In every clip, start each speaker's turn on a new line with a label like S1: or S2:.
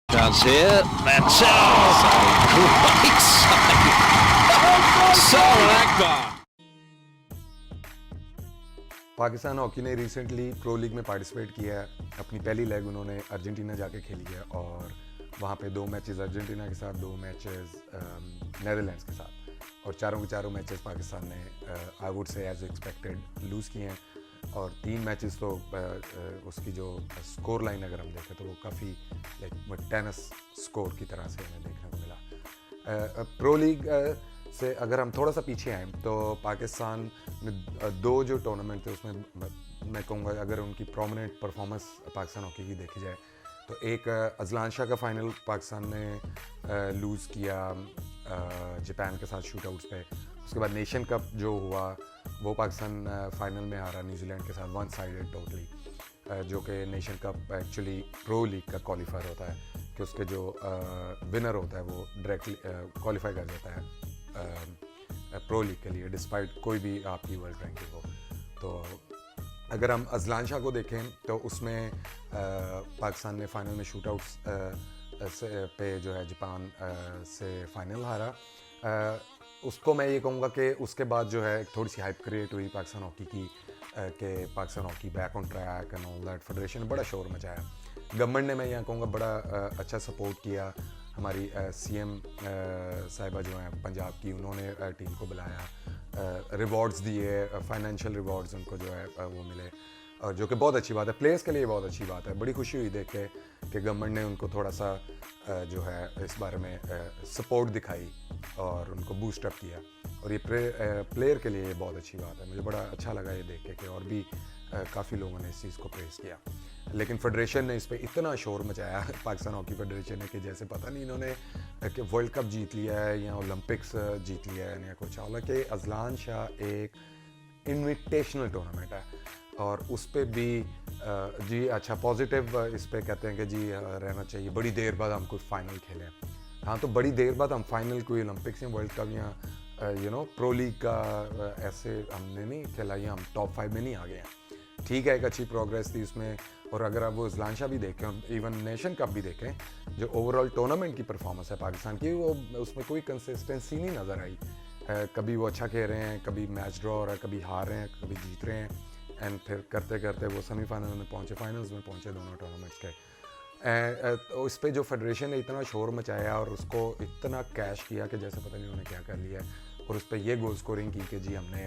S1: Does here. That's great save. Salman Akbar.
S2: Pakistan hockey ने recently pro league में participate किया है। अपनी पहली लेग उन्होंने अर्जेंटीना जाके खेली है और वहाँ पे 2 मैचेस अर्जेंटीना के साथ, 2 मैचेस नेदरलैंड्स के साथ, और चारों के चारों मैचेस पाकिस्तान ने I would say as expected lose किए हैं। और 3 मैचेस तो उसकी जो स्कोर लाइन अगर हम देखें तो वो काफ़ी लाइक टेनिस स्कोर की तरह से हमें देखने को मिला। प्रो लीग से अगर हम थोड़ा सा पीछे आएँ तो पाकिस्तान में 2 जो टूर्नामेंट थे उसमें मैं कहूँगा अगर उनकी प्रोमिनेंट परफॉर्मेंस पाकिस्तान हॉकी की देखी जाए तो एक अजलान शाह का फाइनल पाकिस्तान ने लूज़ किया जापान के साथ शूटआउट्स पे। उसके बाद नेशन कप जो हुआ वो पाकिस्तान फाइनल में हारा न्यूजीलैंड के साथ 1 साइडेड टोटली, जो कि nation cup actually pro league का क्वालिफायर होता है कि उसके जो विनर होता है वो डायरेक्टली क्वालिफाई कर जाता है प्रो लीग के लिए डिस्पाइट कोई भी आपकी वर्ल्ड रैंकिंग हो। तो अगर हम अजलान शाह को देखें तो उसमें पाकिस्तान ने फाइनल में शूटआउट्स पे जो है जापान से फाइनल हारा। उसको मैं ये कहूँगा कि उसके बाद जो है थोड़ी सी हाइप क्रिएट हुई पाकिस्तान हॉकी की कि Pakistan hockey back on track and all that. Federation ने बड़ा शोर मचाया, गवर्नमेंट ने मैं यहाँ कहूँगा बड़ा अच्छा सपोर्ट किया। हमारी सीएम साहिबा जो हैं पंजाब की, उन्होंने टीम को बुलाया, रिवॉर्ड्स दिए, फाइनेंशियल रिवॉर्ड्स उनको जो है वो मिले, और जो कि बहुत अच्छी बात है, प्लेयर्स के लिए बहुत अच्छी बात है। बड़ी खुशी हुई देख के कि गवर्नमेंट ने उनको थोड़ा सा जो है इस बारे में सपोर्ट दिखाई और उनको बूस्ट अप किया, और ये प्लेयर के लिए बहुत अच्छी बात है। मुझे बड़ा अच्छा लगा ये देख के कि और भी काफ़ी लोगों ने इस चीज़ को प्रेस किया। लेकिन फेडरेशन ने इस पर इतना शोर मचाया पाकिस्तान हॉकी फेडरेशन ने कि जैसे पता नहीं इन्होंने कि वर्ल्ड कप जीत लिया है या ओलंपिक्स जीत लिया है या कुछ। हालांकि अजलान शाह एक इनविटेशनल टूर्नामेंट है और उस पर भी जी अच्छा पॉजिटिव इस पर कहते हैं कि जी रहना चाहिए, बड़ी देर बाद हम कोई फाइनल खेलें। हाँ, तो बड़ी देर बाद हम फाइनल कोई ओलंपिक्स या वर्ल्ड कप या प्रो लीग का ऐसे हमने नहीं खेला या हम टॉप 5 में नहीं आ गए हैं। ठीक है, एक अच्छी प्रोग्रेस थी उसमें, और अगर आप वो अजलान शाह भी देखें, इवन नेशन कप भी देखें, जो ओवरऑल टूर्नामेंट की परफॉर्मेंस है पाकिस्तान की, वो उसमें कोई कंसिस्टेंसी नहीं नज़र आई। कभी वो अच्छा खेल रहे हैं, कभी मैच ड्रॉ हो रहा है, कभी हार रहे हैं, कभी जीत रहे हैं, एंड फिर करते करते वो सेमीफाइनल में पहुँचे, फाइनल्स में पहुँचे दोनों टूर्नामेंट्स के। तो इस पर जो फेडरेशन ने इतना शोर मचाया और उसको इतना कैश किया कि जैसे पता नहीं उन्होंने क्या कर लिया है, और उस पर ये गोल स्कोरिंग की कि जी हमने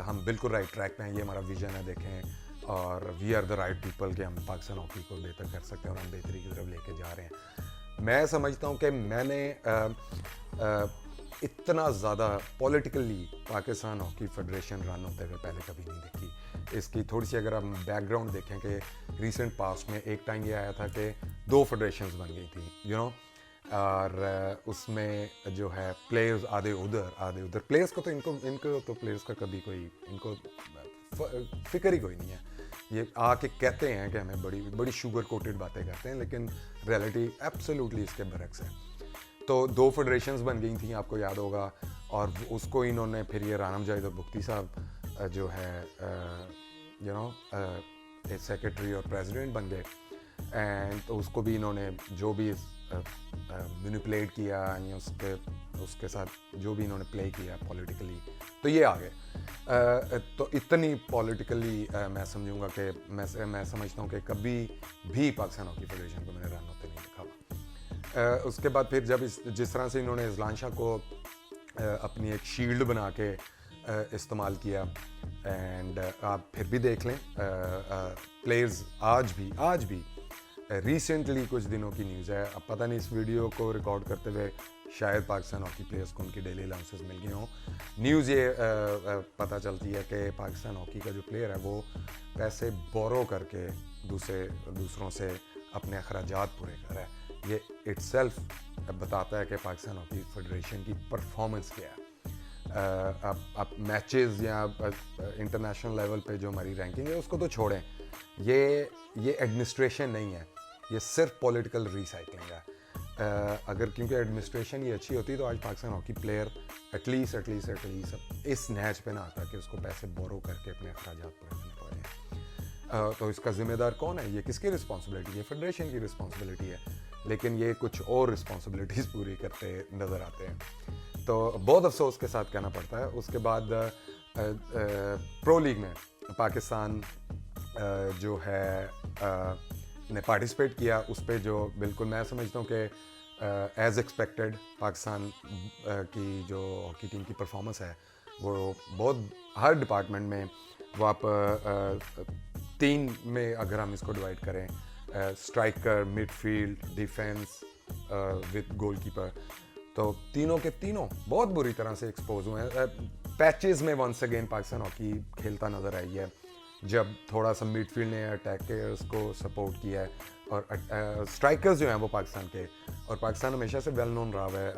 S2: हम बिल्कुल राइट ट्रैक पे हैं, ये हमारा विजन है देखें, और we are the right people कि हम पाकिस्तान हॉकी को बेहतर कर सकते हैं और हम बेहतरी की तरफ लेके जा रहे हैं। मैं समझता हूँ कि मैंने इतना ज़्यादा politically Pakistan hockey federation run होते हुए पहले कभी नहीं देखी। इसकी थोड़ी सी अगर हम बैकग्राउंड देखें कि रिसेंट पास्ट में एक टाइम ये आया था कि 2 फेडरेशंस बन गई थी और उसमें जो है प्लेयर्स आधे उधर प्लेयर्स को तो इनको तो प्लेयर्स का कभी कोई इनको फिक्र ही कोई नहीं है। ये आके कहते हैं कि हमें बड़ी शुगर कोटेड बातें करते हैं, लेकिन रियलिटी एब्सोल्युटली इसके बरक्स है। तो 2 फेडरेशंस बन गई थी, आपको याद होगा, और उसको इन्होंने फिर ये राना मुजाहिद और बुख्ती साहब जो है सेक्रेटरी और प्रेसिडेंट बन गए, एंड तो उसको भी इन्होंने जो भी मैनिपुलेट किया या उसके साथ जो भी इन्होंने प्ले किया पॉलिटिकली, तो ये आ गए। तो इतनी पॉलिटिकली मैं समझूंगा कि मैं समझता हूँ कि कभी भी पाकिस्तान हॉकी फेडरेशन को मैंने रन होते नहीं देखा। उसके बाद फिर जब जिस तरह से इन्होंने अजलान शाह को अपनी एक शील्ड बना के इस्तेमाल किया, एंड आप फिर भी देख लें प्लेयर्स आज भी रिसेंटली कुछ दिनों की न्यूज़ है, अब पता नहीं इस वीडियो को रिकॉर्ड करते हुए शायद पाकिस्तान हॉकी प्लेयर्स को उनकी डेली अलाउंसेस मिल गए हों। न्यूज़ ये पता चलती है कि पाकिस्तान हॉकी का जो प्लेयर है वो पैसे बोरो करके दूसरों से अपने अखराजात पूरे कर रहा है। ये इट्सेल्फ बताता है कि पाकिस्तान हॉकी फेडरेशन की परफॉर्मेंस क्या है। अब मैचेस या इंटरनेशनल लेवल पे जो हमारी रैंकिंग है उसको तो छोड़ें, ये एडमिनिस्ट्रेशन नहीं है, ये सिर्फ पॉलिटिकल रिसाइकलिंग है। अगर क्योंकि एडमिनिस्ट्रेशन ये अच्छी होती तो आज पाकिस्तान हॉकी प्लेयर एटलीस्ट इस नहज पे ना आता कि उसको पैसे बोरो करके अपने अखराजात पूरे करने पड़े। तो इसका ज़िम्मेदार कौन है, ये किसकी रिस्पॉन्सिबिलिटी है, फेडरेशन की रिस्पॉन्सिबिलिटी है, लेकिन ये कुछ और रिस्पॉन्सिबिलिटीज़ पूरी करते नज़र आते हैं। तो बहुत अफसोस के साथ कहना पड़ता है। उसके बाद प्रो लीग में पाकिस्तान जो है ने पार्टिसिपेट किया, उस पे जो बिल्कुल मैं समझता हूँ कि एज एक्सपेक्टेड पाकिस्तान की जो हॉकी टीम की परफॉर्मेंस है वो बहुत हर डिपार्टमेंट में वो आप 3 में अगर हम इसको डिवाइड करें, striker, midfield, defence with goalkeeper, तो तीनों के तीनों बहुत बुरी तरह से एक्सपोज हुए हैं। पैचेस में वंस अगेन पाकिस्तान हॉकी खेलता नज़र आई है, जब थोड़ा सा मिडफील्ड ने अटैकर्स को सपोर्ट किया है और स्ट्राइकर्स जो हैं वो पाकिस्तान के, और पाकिस्तान हमेशा से वेल नोन रहा है,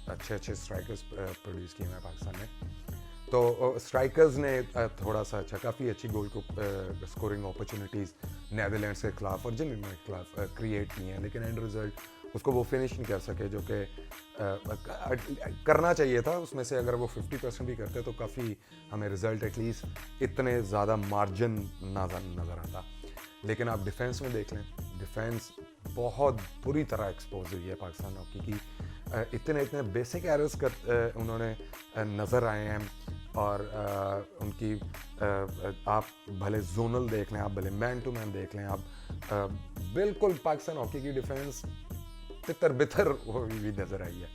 S2: अच्छे स्ट्राइकर्स प्रोड्यूस किए हुए हैं पाकिस्तान ने। तो स्ट्राइकर्स ने थोड़ा सा काफ़ी अच्छी गोल को स्कोरिंग अपॉर्चुनिटीज़ नेदरलैंड्स के खिलाफ और अर्जेंटीना के खिलाफ क्रिएट की हैं, लेकिन एंड रिजल्ट उसको वो फिनिश नहीं कर सके, जो कि करना चाहिए था। उसमें से अगर वो 50% भी करते तो काफ़ी हमें रिज़ल्ट एटलीस्ट इतने ज़्यादा मार्जिन नज़र आता। लेकिन आप डिफेंस में देख लें, डिफेंस बहुत बुरी तरह एक्सपोज हुई है पाकिस्तान हॉकी की। इतने बेसिक एरर्स उन्होंने नज़र आए हैं, और उनकी आप भले जोनल देख लें, आप भले मैन टू मैन देख लें, आप बिल्कुल पाकिस्तान हॉकी की डिफेंस तितर बितर हुई नज़र आई है।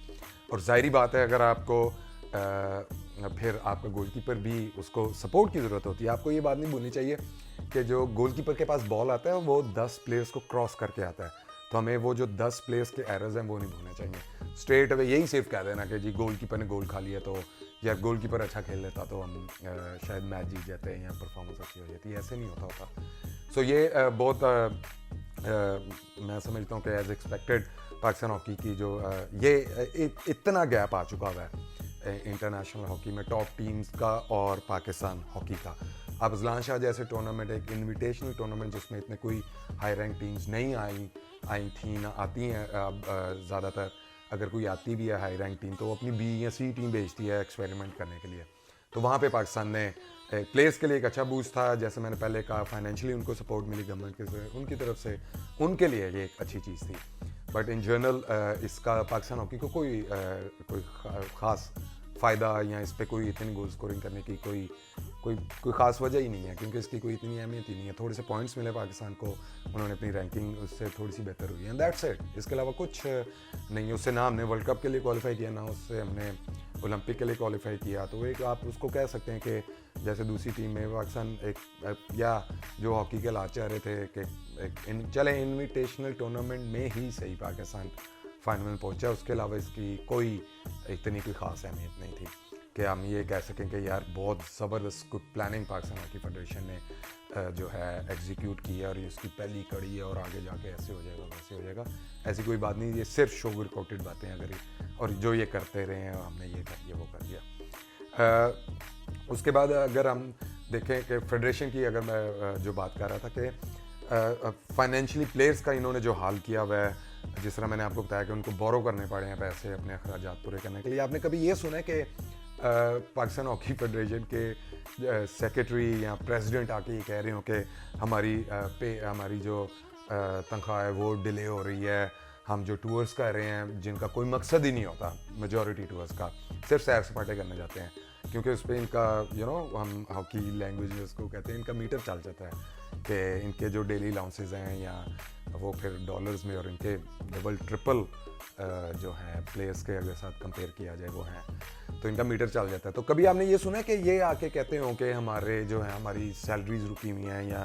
S2: और ज़ाहिरी बात है, अगर आपको फिर आपका गोलकीपर भी उसको सपोर्ट की ज़रूरत होती है। आपको ये बात नहीं भूलनी चाहिए कि जो गोलकीपर के पास बॉल आता है वो 10 प्लेयर्स को क्रॉस करके आता है, तो हमें वो जो 10 प्लेयर्स के एरर्स हैं वो नहीं भूलने चाहिए। स्ट्रेट अवे यही सिर्फ कह देना कि जी गोलकीपर ने गोल खा लिया, तो या गोलकीपर अच्छा खेल लेता तो हम शायद मैच जीत जाते हैं या परफॉर्मेंस अच्छी हो जाती है, ऐसे नहीं होता। सो ये बहुत मैं समझता हूँ कि एज एक्सपेक्टेड पाकिस्तान हॉकी की जो ये इतना गैप आ चुका हुआ है इंटरनेशनल हॉकी में टॉप टीम्स का और पाकिस्तान हॉकी का। अब अजलान शाह जैसे टूर्नामेंट, एक इनविटेशनल टूर्नामेंट जिसमें इतने कोई हाई रैंक टीम्स नहीं आई थी ना आती हैं अब, ज़्यादातर अगर कोई आती भी है हाई रैंक टीम तो वो अपनी बी या सी टीम भेजती है एक्सपेरिमेंट करने के लिए। तो वहाँ पे पाकिस्तान ने प्लेयर्स के लिए एक अच्छा बूस्ट था, जैसे मैंने पहले कहा फाइनेंशियली उनको सपोर्ट मिली गवर्नमेंट के उनकी तरफ से, उनके लिए ये एक अच्छी चीज़ थी। बट इन जनरल इसका पाकिस्तान हॉकी को कोई ख़ास फ़ायदा या इस पर कोई इतनी गोल स्कोरिंग करने की कोई ख़ास वजह ही नहीं है, क्योंकि इसकी कोई इतनी अहमियत ही नहीं है। थोड़े से पॉइंट्स मिले पाकिस्तान को, उन्होंने अपनी रैंकिंग उससे थोड़ी सी बेहतर हुई है, दैट्स इट। इसके अलावा कुछ नहीं। उससे ना हमने वर्ल्ड कप के लिए क्वालिफाई किया, ना उससे हमने ओलंपिक के लिए क्वालिफाई किया। तो एक आप उसको कह सकते हैं कि जैसे दूसरी टीम में पाकिस्तान एक या जो हॉकी के लाचार रहे थे कि चले इन्विटेशनल टूर्नामेंट में ही सही पाकिस्तान फाइनल में पहुंचा, उसके अलावा इसकी कोई इतनी कोई ख़ास अहमियत नहीं थी कि हम ये कह सकें कि यार बहुत ज़बरदस्त प्लानिंग पाकिस्तान हॉकी फेडरेशन ने जो है एग्जीक्यूट की है और ये उसकी पहली कड़ी है और आगे जाके ऐसे हो जाएगा वैसे हो जाएगा। ऐसी कोई बात नहीं, ये सिर्फ शोगर कोटेड बातें अगर और जो ये करते रहे हैं, हमने ये कर दिया वो कर दिया। उसके बाद अगर हम देखें कि फेडरेशन की, अगर मैं जो बात कर रहा था कि फाइनेंशियली प्लेयर्स का इन्होंने जो हाल किया हुआ है, जिस तरह मैंने आपको बताया कि उनको बोरो करने पड़े हैं पैसे अपने अखराजात पूरे करने के लिए। आपने कभी ये सुना है कि पाकिस्तान हॉकी फेडरेशन के सेक्रेटरी या प्रेसिडेंट आके ये कह रहे हो कि हमारी जो तनख्वाह है वो डिले हो रही है, हम जो टूर्स कर रहे हैं जिनका कोई मकसद ही नहीं होता, मेजॉरिटी टूर्स का सिर्फ सैर सपाटे करने जाते हैं, क्योंकि उस पर इनका हम हॉकी लैंग्वेज में उसको कहते हैं, इनका मीटर चल जाता है कि इनके जो डेली अलाउंसेस हैं या वो फिर डॉलर्स में, और इनके डबल ट्रिपल जो हैं प्लेयर्स के अगर साथ कंपेयर किया जाए वो हैं, तो इनका मीटर चल जाता है। तो कभी आपने ये सुना है कि ये आके कहते हो कि हमारे जो हैं हमारी सैलरीज रुकी हुई हैं या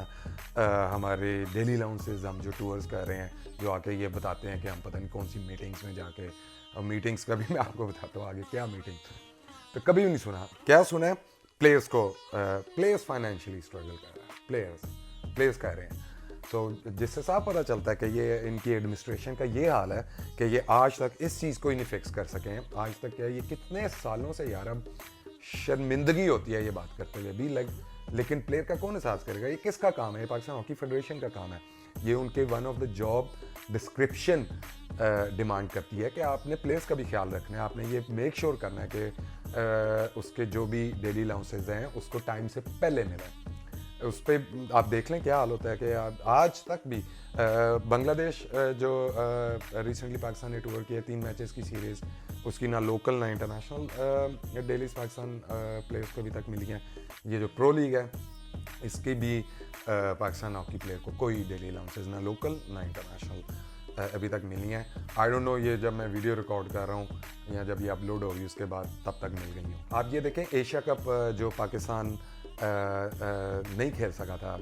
S2: हमारे डेली अलाउंसेस हम जो टूर्स कर रहे हैं, जो आके ये बताते हैं कि हम पता नहीं कौन सी मीटिंग्स में जाके, और मीटिंग्स का भी मैं आपको बताता हूँ आगे क्या मीटिंग, तो कभी भी नहीं सुना। क्या सुना है? प्लेयर्स को प्लेयर्स फाइनेंशियली स्ट्रगल कर रहे हैं, प्लेयर्स कह रहे हैं। तो जिससे साफ पता चलता है कि ये इनकी एडमिनिस्ट्रेशन का ये हाल है कि ये आज तक इस चीज़ को ही नहीं फिक्स कर सके हैं। आज तक क्या ये कितने सालों से यार, अब शर्मिंदगी होती है ये बात करते हुए भी, लेकिन प्लेयर का कौन एहसास करेगा? ये किसका काम है? ये पाकिस्तान हॉकी फेडरेशन का काम है। ये उनके one of the job description demand करती है कि आपने प्लेयर्स का भी ख्याल रखना है, आपने ये मेक श्योर करना है कि उसके जो भी डेली अलाउंसेज हैं उसको टाइम से पहले मिलें। उस पर आप देख लें क्या हाल होता है कि आज तक भी बांग्लादेश जो रिसेंटली पाकिस्तान ने टूर किया 3 मैचेस की सीरीज़, उसकी ना लोकल ना इंटरनेशनल डेलीज पाकिस्तान प्लेयर्स को अभी तक मिली हैं। ये जो प्रो लीग है इसकी भी पाकिस्तान हॉकी प्लेयर को कोई डेली अलाउंसेस ना लोकल ना इंटरनेशनल अभी तक मिली हैं। आई डोंट नो ये जब मैं वीडियो रिकॉर्ड कर रहा हूँ या जब ये अपलोड होगी उसके बाद तब तक मिल गई हूँ। आप ये देखें एशिया कप जो पाकिस्तान नहीं खेल सका था,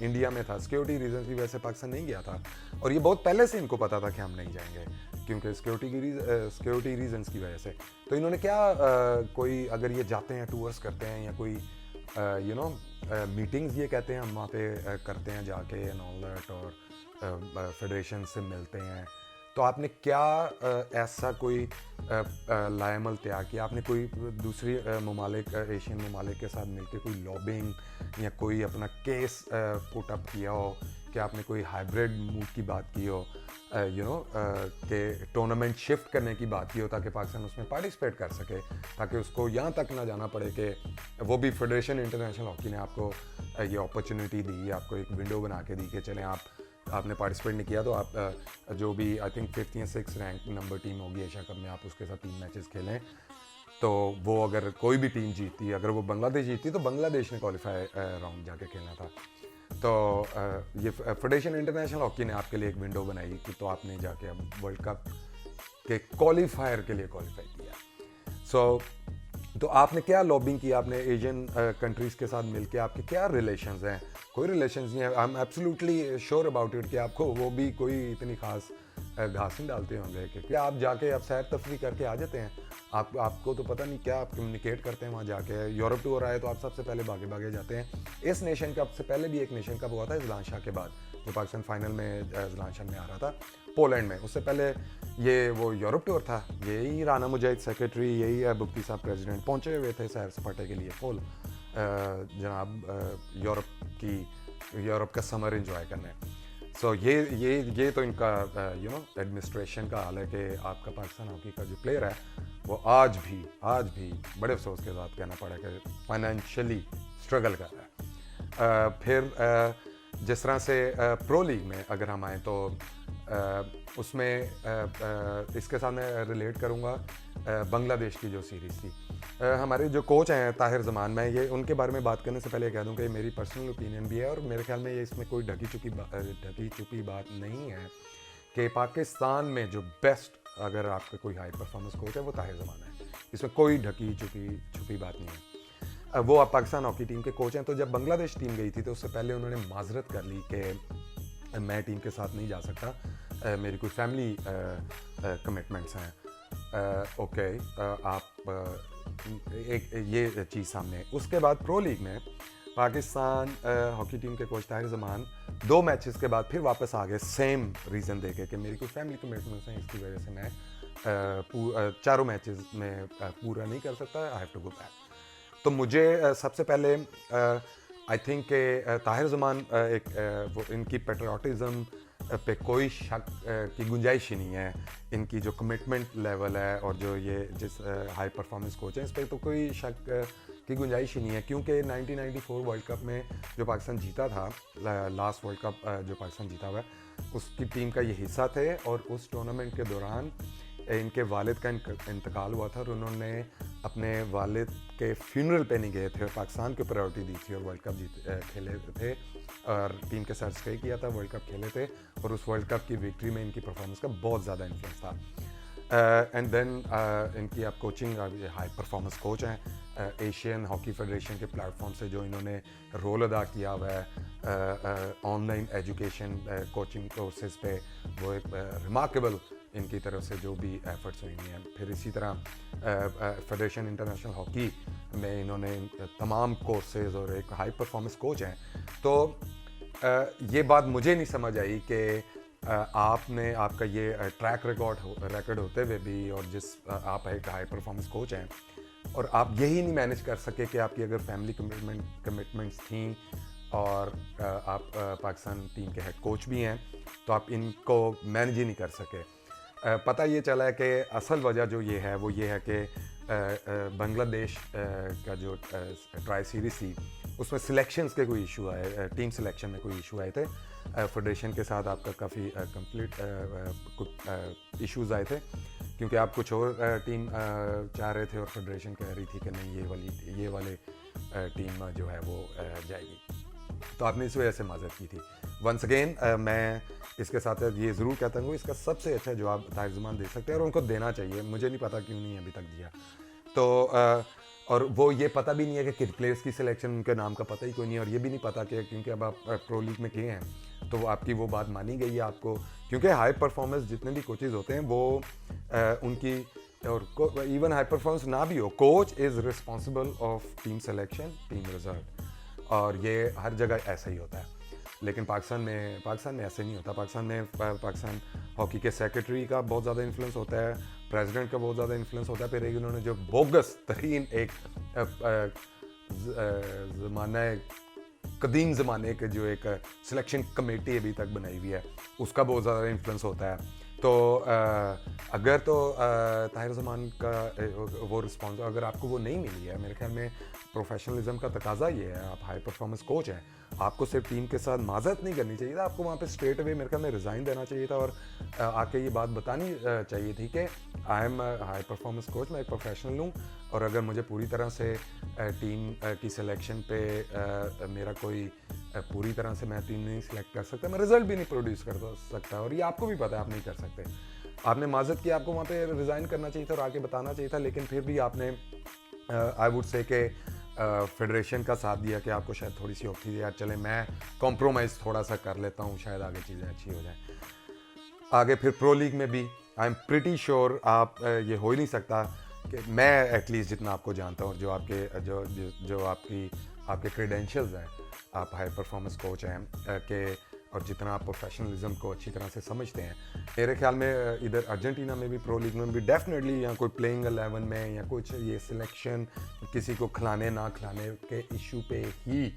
S2: इंडिया में था, सिक्योरिटी रीजन की वजह से पाकिस्तान नहीं गया था और ये बहुत पहले से इनको पता था कि हम नहीं जाएंगे क्योंकि सिक्योरिटी रीजंस की वजह से। तो इन्होंने क्या कोई अगर ये जाते हैं टूर्स करते हैं या कोई मीटिंग्स ये कहते हैं हम वहाँ पे करते हैं जाके एंड ऑल दैट और फेडरेशन से मिलते हैं, तो आपने क्या ऐसा कोई लाएमल त्याग किया? आपने कोई दूसरी ममालिक एशियन ममालिक के साथ मिलकर कोई लॉबिंग या कोई अपना केस पुट अप किया हो कि आपने कोई हाइब्रिड मूव की बात की हो, कि टूर्नामेंट शिफ्ट करने की बात की हो ताकि पाकिस्तान उसमें पार्टिसिपेट कर सके, ताकि उसको यहाँ तक ना जाना पड़े कि वो भी फेडरेशन इंटरनेशनल हॉकी ने आपको ये अपॉर्चुनिटी दी, आपको एक विंडो बना के दी कि चलें आपने पार्टिसिपेट नहीं किया तो आप जो भी आई थिंक 5th या 6th रैंक नंबर टीम होगी एशिया कप में, आप उसके साथ 3 मैचेस खेलें तो वो अगर कोई भी टीम जीतती, अगर वो बांग्लादेश जीतती तो बांग्लादेश ने क्वालिफाई राउंड जाके खेलना था। तो ये फेडरेशन इंटरनेशनल हॉकी ने आपके लिए एक विंडो बनाई कि तो आपने जाके अब वर्ल्ड कप के क्वालिफायर के लिए क्वालिफाई किया। तो आपने क्या लॉबिंग की? आपने एशियन कंट्रीज़ के साथ मिलके आपके क्या रिलेशंस हैं? कोई रिलेशंस नहीं है। I am absolutely sure about it कि आपको वो भी कोई इतनी खास घास नहीं डालते होंगे क्योंकि आप जाके आप सैर तफरी करके आ जाते हैं। आपको तो पता नहीं क्या आप कम्युनिकेट करते हैं वहाँ जाके। यूरोप टूर आए तो आप सबसे पहले भागे जाते हैं। इस नेशन कप से पहले भी एक नेशन कप हुआ था ज़लान शाह के बाद, जो पाकिस्तान फाइनल में ज़लान शाह में आ रहा था पोलैंड में। उससे पहले ये वो यूरोप टूर था, यही राना मुजाहिद सेक्रेटरी, यही बुफ्ती साहब प्रेसिडेंट पहुँचे हुए थे सैर सपाटे के लिए पोल जनाब यूरोप का समर एंजॉय करने। सो ये तो इनका एडमिनिस्ट्रेशन का हाल है कि आपका पाकिस्तान हॉकी का जो प्लेयर है वो आज भी बड़े अफसोस के साथ कहना पड़ा कि फाइनेंशियली स्ट्रगल कर रहा है। फिर जिस तरह से प्रो लीग में अगर हम आएँ तो उसमें इसके साथ मैं रिलेट करूँगा बांग्लादेश की जो सीरीज़ थी। हमारे जो कोच हैं ताहिर जमान, मैं ये उनके बारे में बात करने से पहले कह दूं कि ये मेरी पर्सनल ओपिनियन भी है और मेरे ख्याल में ये इसमें कोई ढकी छुपी बात नहीं है कि पाकिस्तान में जो बेस्ट अगर आपका कोई हाई परफॉर्मेंस कोच है वो ताहिर जमान है। इसमें कोई ढकी छुपी बात नहीं है। वो आप पाकिस्तान हॉकी टीम के कोच हैं। तो जब बांग्लादेश टीम गई थी तो उससे पहले उन्होंने माजरत कर ली कि मैं टीम के साथ नहीं जा सकता, मेरी कोई फैमिली कमिटमेंट्स हैं। ओके, आप एक ये चीज़ सामने। उसके बाद प्रो लीग में पाकिस्तान हॉकी टीम के कोच ताहिर जमान 2 मैचेस के बाद फिर वापस आ गए सेम रीज़न देके कि मेरी कोई फैमिली कमिटमेंट्स हैं, इसकी वजह से मैं 4 मैचेस में पूरा नहीं कर सकता, I have to go back. तो मुझे सबसे पहले आई थिंक के ताहिर जमान वो इनकी पेट्रियाटिज़म पे कोई शक की गुंजाइश ही नहीं है। इनकी जो कमिटमेंट लेवल है और जो ये जिस हाई परफॉर्मेंस कोच है इस पर तो कोई शक की गुंजाइश ही नहीं है क्योंकि 1994 वर्ल्ड कप में जो पाकिस्तान जीता था, लास्ट वर्ल्ड कप जो पाकिस्तान जीता हुआ है, उसकी टीम का ये हिस्सा थे और उस टूर्नामेंट के दौरान इनके वालिद का इंतकाल हुआ था और उन्होंने अपने वालिद के फ्यूनरल पे नहीं गए थे और पाकिस्तान को प्रायोरिटी दी थी और वर्ल्ड कप खेले थे और टीम के साथ स्टे किया था, वर्ल्ड कप खेले थे और उस वर्ल्ड कप की विक्ट्री में इनकी परफॉर्मेंस का बहुत ज़्यादा इन्फ्लुएंस था। एंड देन इनकी आप कोचिंग हाई परफॉर्मेंस कोच हैं, एशियन हॉकी फेडरेशन के प्लेटफॉर्म से जो इन्होंने रोल अदा किया हुआ है ऑनलाइन एजुकेशन कोचिंग कोर्सेज पे, वो एक रिमार्केबल इनकी तरफ से जो भी एफर्ट्स हुई हैं। फिर इसी तरह फेडरेशन इंटरनेशनल हॉकी में इन्होंने तमाम कोर्सेज और एक हाई परफॉर्मेंस कोच हैं। तो ये बात मुझे नहीं समझ आई कि आपने आपका ये ट्रैक रिकॉर्ड होते हुए भी और जिस आप एक हाई परफॉर्मेंस कोच हैं और आप यही नहीं मैनेज कर सके कि आपकी अगर फैमिली कमिटमेंट्स थी और आप पाकिस्तान टीम के हेड कोच भी हैं तो आप इनको मैनेज ही नहीं कर सके। पता ये चला है कि असल वजह जो ये है वो ये है कि बांग्लादेश का जो ट्राई सीरीज़ थी उसमें सिलेक्शंस के कोई इशू आए, टीम सिलेक्शन में कोई इशू आए थे, फेडरेशन के साथ आपका काफ़ी कंप्लीट कुछ इश्यूज आए थे, क्योंकि आप कुछ और टीम चाह रहे थे और फेडरेशन कह रही थी कि नहीं ये वाले टीम जो है वो जाएगी, तो आपने इस वजह से माजरत की थी। वंस अगेन मैं इसके साथ ये ज़रूर कहता हूँ, इसका सबसे अच्छा जवाब ताहिर ज़मान दे सकते हैं और उनको देना चाहिए, मुझे नहीं पता क्यों नहीं अभी तक दिया। तो और वो ये पता भी नहीं है कि किस प्लेयर्स की सिलेक्शन, उनके नाम का पता ही कोई नहीं है, और ये भी नहीं पता कि क्योंकि अब आप प्रो लीग में किए हैं तो आपकी वो बात मानी गई है आपको, क्योंकि हाई परफॉर्मेंस जितने भी कोचेज़ होते हैं वो उनकी, और इवन हाई परफॉर्मेंस ना भी हो, coach is responsible of team selection, team result, और ये हर जगह ऐसा ही होता है। लेकिन पाकिस्तान में ऐसे नहीं होता। पाकिस्तान हॉकी के सेक्रेटरी का बहुत ज़्यादा इन्फ्लुएंस होता है, प्रेसिडेंट का बहुत ज़्यादा इन्फ्लुएंस होता है, फिर एक उन्होंने जो बोगस तरीन एक कदीम ज़माने के जो एक सिलेक्शन कमेटी अभी तक बनाई हुई है, उसका बहुत ज़्यादा इन्फ्लुएंस होता है। तो अगर तो ताहिर ज़मान का वो रिस्पॉन्स अगर आपको वो नहीं मिली है, मेरे ख्याल में प्रोफेशनलिज्म का तकाजा ये है, आप हाई परफॉर्मेंस कोच हैं, आपको सिर्फ टीम के साथ माजरत नहीं करनी चाहिए था, आपको वहाँ पे स्ट्रेट अवे मेरे ख्याल में रिज़ाइन देना चाहिए था और आके ये बात बतानी चाहिए थी कि I am high performance coach, मैं एक प्रोफेशनल हूँ, और अगर मुझे पूरी तरह से टीम की सिलेक्शन पे मेरा कोई पूरी तरह से मैं टीम नहीं सिलेक्ट कर सकता, मैं रिजल्ट भी नहीं प्रोड्यूस कर सकता, और ये आपको भी पता है आप नहीं कर सकते। आपने माजरत की, आपको वहाँ पे रिज़ाइन करना चाहिए था और आके बताना चाहिए था, लेकिन फिर भी आपने आई वुड से के फेडरेशन का साथ दिया कि आपको शायद थोड़ी सी होती है यार, चले मैं कॉम्प्रोमाइज़ थोड़ा सा कर लेता हूँ, शायद आगे चीज़ें अच्छी हो जाएं। आगे फिर प्रो लीग में भी आई एम प्रिटी श्योर आप ये हो ही नहीं सकता कि मैं एटलीस्ट जितना आपको जानता हूँ, जो आपके जो आपके क्रेडेंशियल्स हैं, आप हाई परफॉर्मेंस कोच हैं कि, और जितना आप प्रोफेशनलिज्म को अच्छी तरह से समझते हैं, मेरे ख्याल में इधर अर्जेंटीना में भी प्रो लीग में भी डेफिनेटली या कोई प्लेइंग 11 में या कुछ ये सिलेक्शन किसी को खिलाने ना खिलाने के इशू पे ही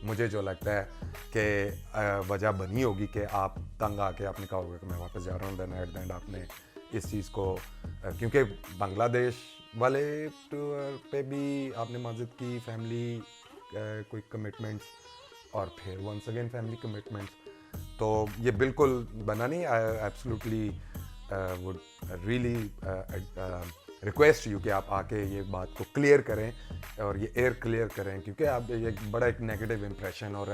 S2: मुझे जो लगता है कि वजह बनी होगी कि आप तंग आके आपने कहा होगा कि मैं वापस जा रहा हूँ, देन एट द एंड आपने इस चीज़ को, क्योंकि बांग्लादेश वाले टूर पे भी आपने माजिद की फैमिली कोई कमिटमेंट्स, और फिर वंस अगेन फैमिली कमिटमेंट्स, तो ये बिल्कुल बना नहीं। I absolutely would really request you कि आप आके ये बात को क्लियर करें और ये एयर क्लियर करें, क्योंकि आप ये बड़ा एक नेगेटिव इम्प्रेशन, और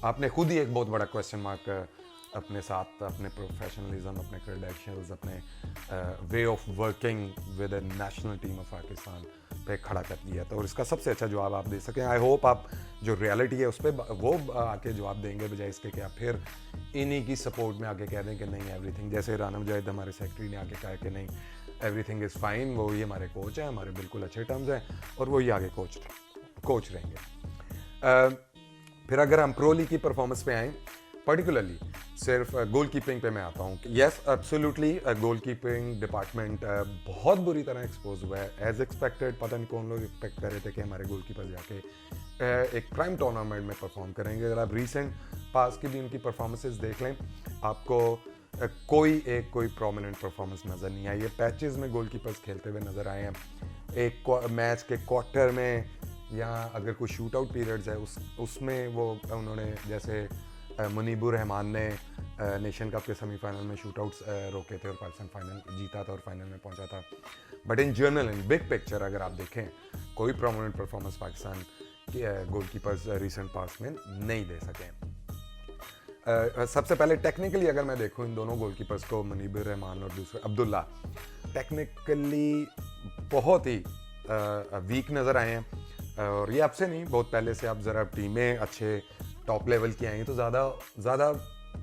S2: आपने खुद ही एक बहुत बड़ा क्वेश्चन मार्क अपने साथ, अपने प्रोफेशनलिज्म, अपने क्रेडेंशियल्स, अपने way of working with the national team of Pakistan पे खड़ा कर दिया। तो और इसका सबसे अच्छा जवाब आप दे सकें। आई होप आप जो रियलिटी है उस पर वो आके जवाब देंगे, बजाय इसके कि आप फिर इन्हीं की सपोर्ट में आके कह दें कि नहीं एवरीथिंग, जैसे राना मुजाहिद हमारे सेक्रेटरी ने आके कहा कि नहीं एवरीथिंग इज़ फाइन, वो ही हमारे कोच हैं, हमारे बिल्कुल अच्छे टर्म्स हैं और वही आगे कोच रहेंगे। फिर अगर हम प्रो लीग की परफॉर्मेंस पे आएँ, पर्टिकुलरली सिर्फ गोल कीपिंग पे मैं आता हूँ। येस एब्सोल्युटली गोल कीपिंग डिपार्टमेंट बहुत बुरी तरह एक्सपोज हुआ है, एज एक्सपेक्टेड। पता नहीं कौन लोग एक्सपेक्ट कर रहे थे कि हमारे गोल कीपर जाके एक प्राइम टूर्नामेंट में परफॉर्म करेंगे। अगर आप रीसेंट पास की भी उनकी परफॉर्मेंसेस देख लें, आपको कोई प्रोमिनेंट परफॉर्मेंस नज़र नहीं आई है। पैचेस में गोल कीपर्स खेलते हुए नज़र आए हैं, एक मैच के क्वार्टर में या अगर कोई शूट आउट पीरियड्स है उसमें वो उन्होंने, जैसे मुनीबुर रहमान ने नेशन कप के सेमीफाइनल में शूटआउट्स रोके थे और पाकिस्तान फाइनल जीता था और फाइनल में पहुंचा था। But in general, in big picture अगर आप देखें, कोई प्रोमिनेंट परफॉर्मेंस पाकिस्तान के गोलकीपर्स रिसेंट पास में नहीं दे सके। सबसे पहले टेक्निकली अगर मैं देखूं इन दोनों गोलकीपर्स को, मुनीबुर रहमान और दूसरे अब्दुल्ला, टेक्निकली बहुत ही वीक नज़र आए हैं। और ये आपसे नहीं, बहुत पहले से आप ज़रा टीमें अच्छे टॉप लेवल की आई तो ज़्यादा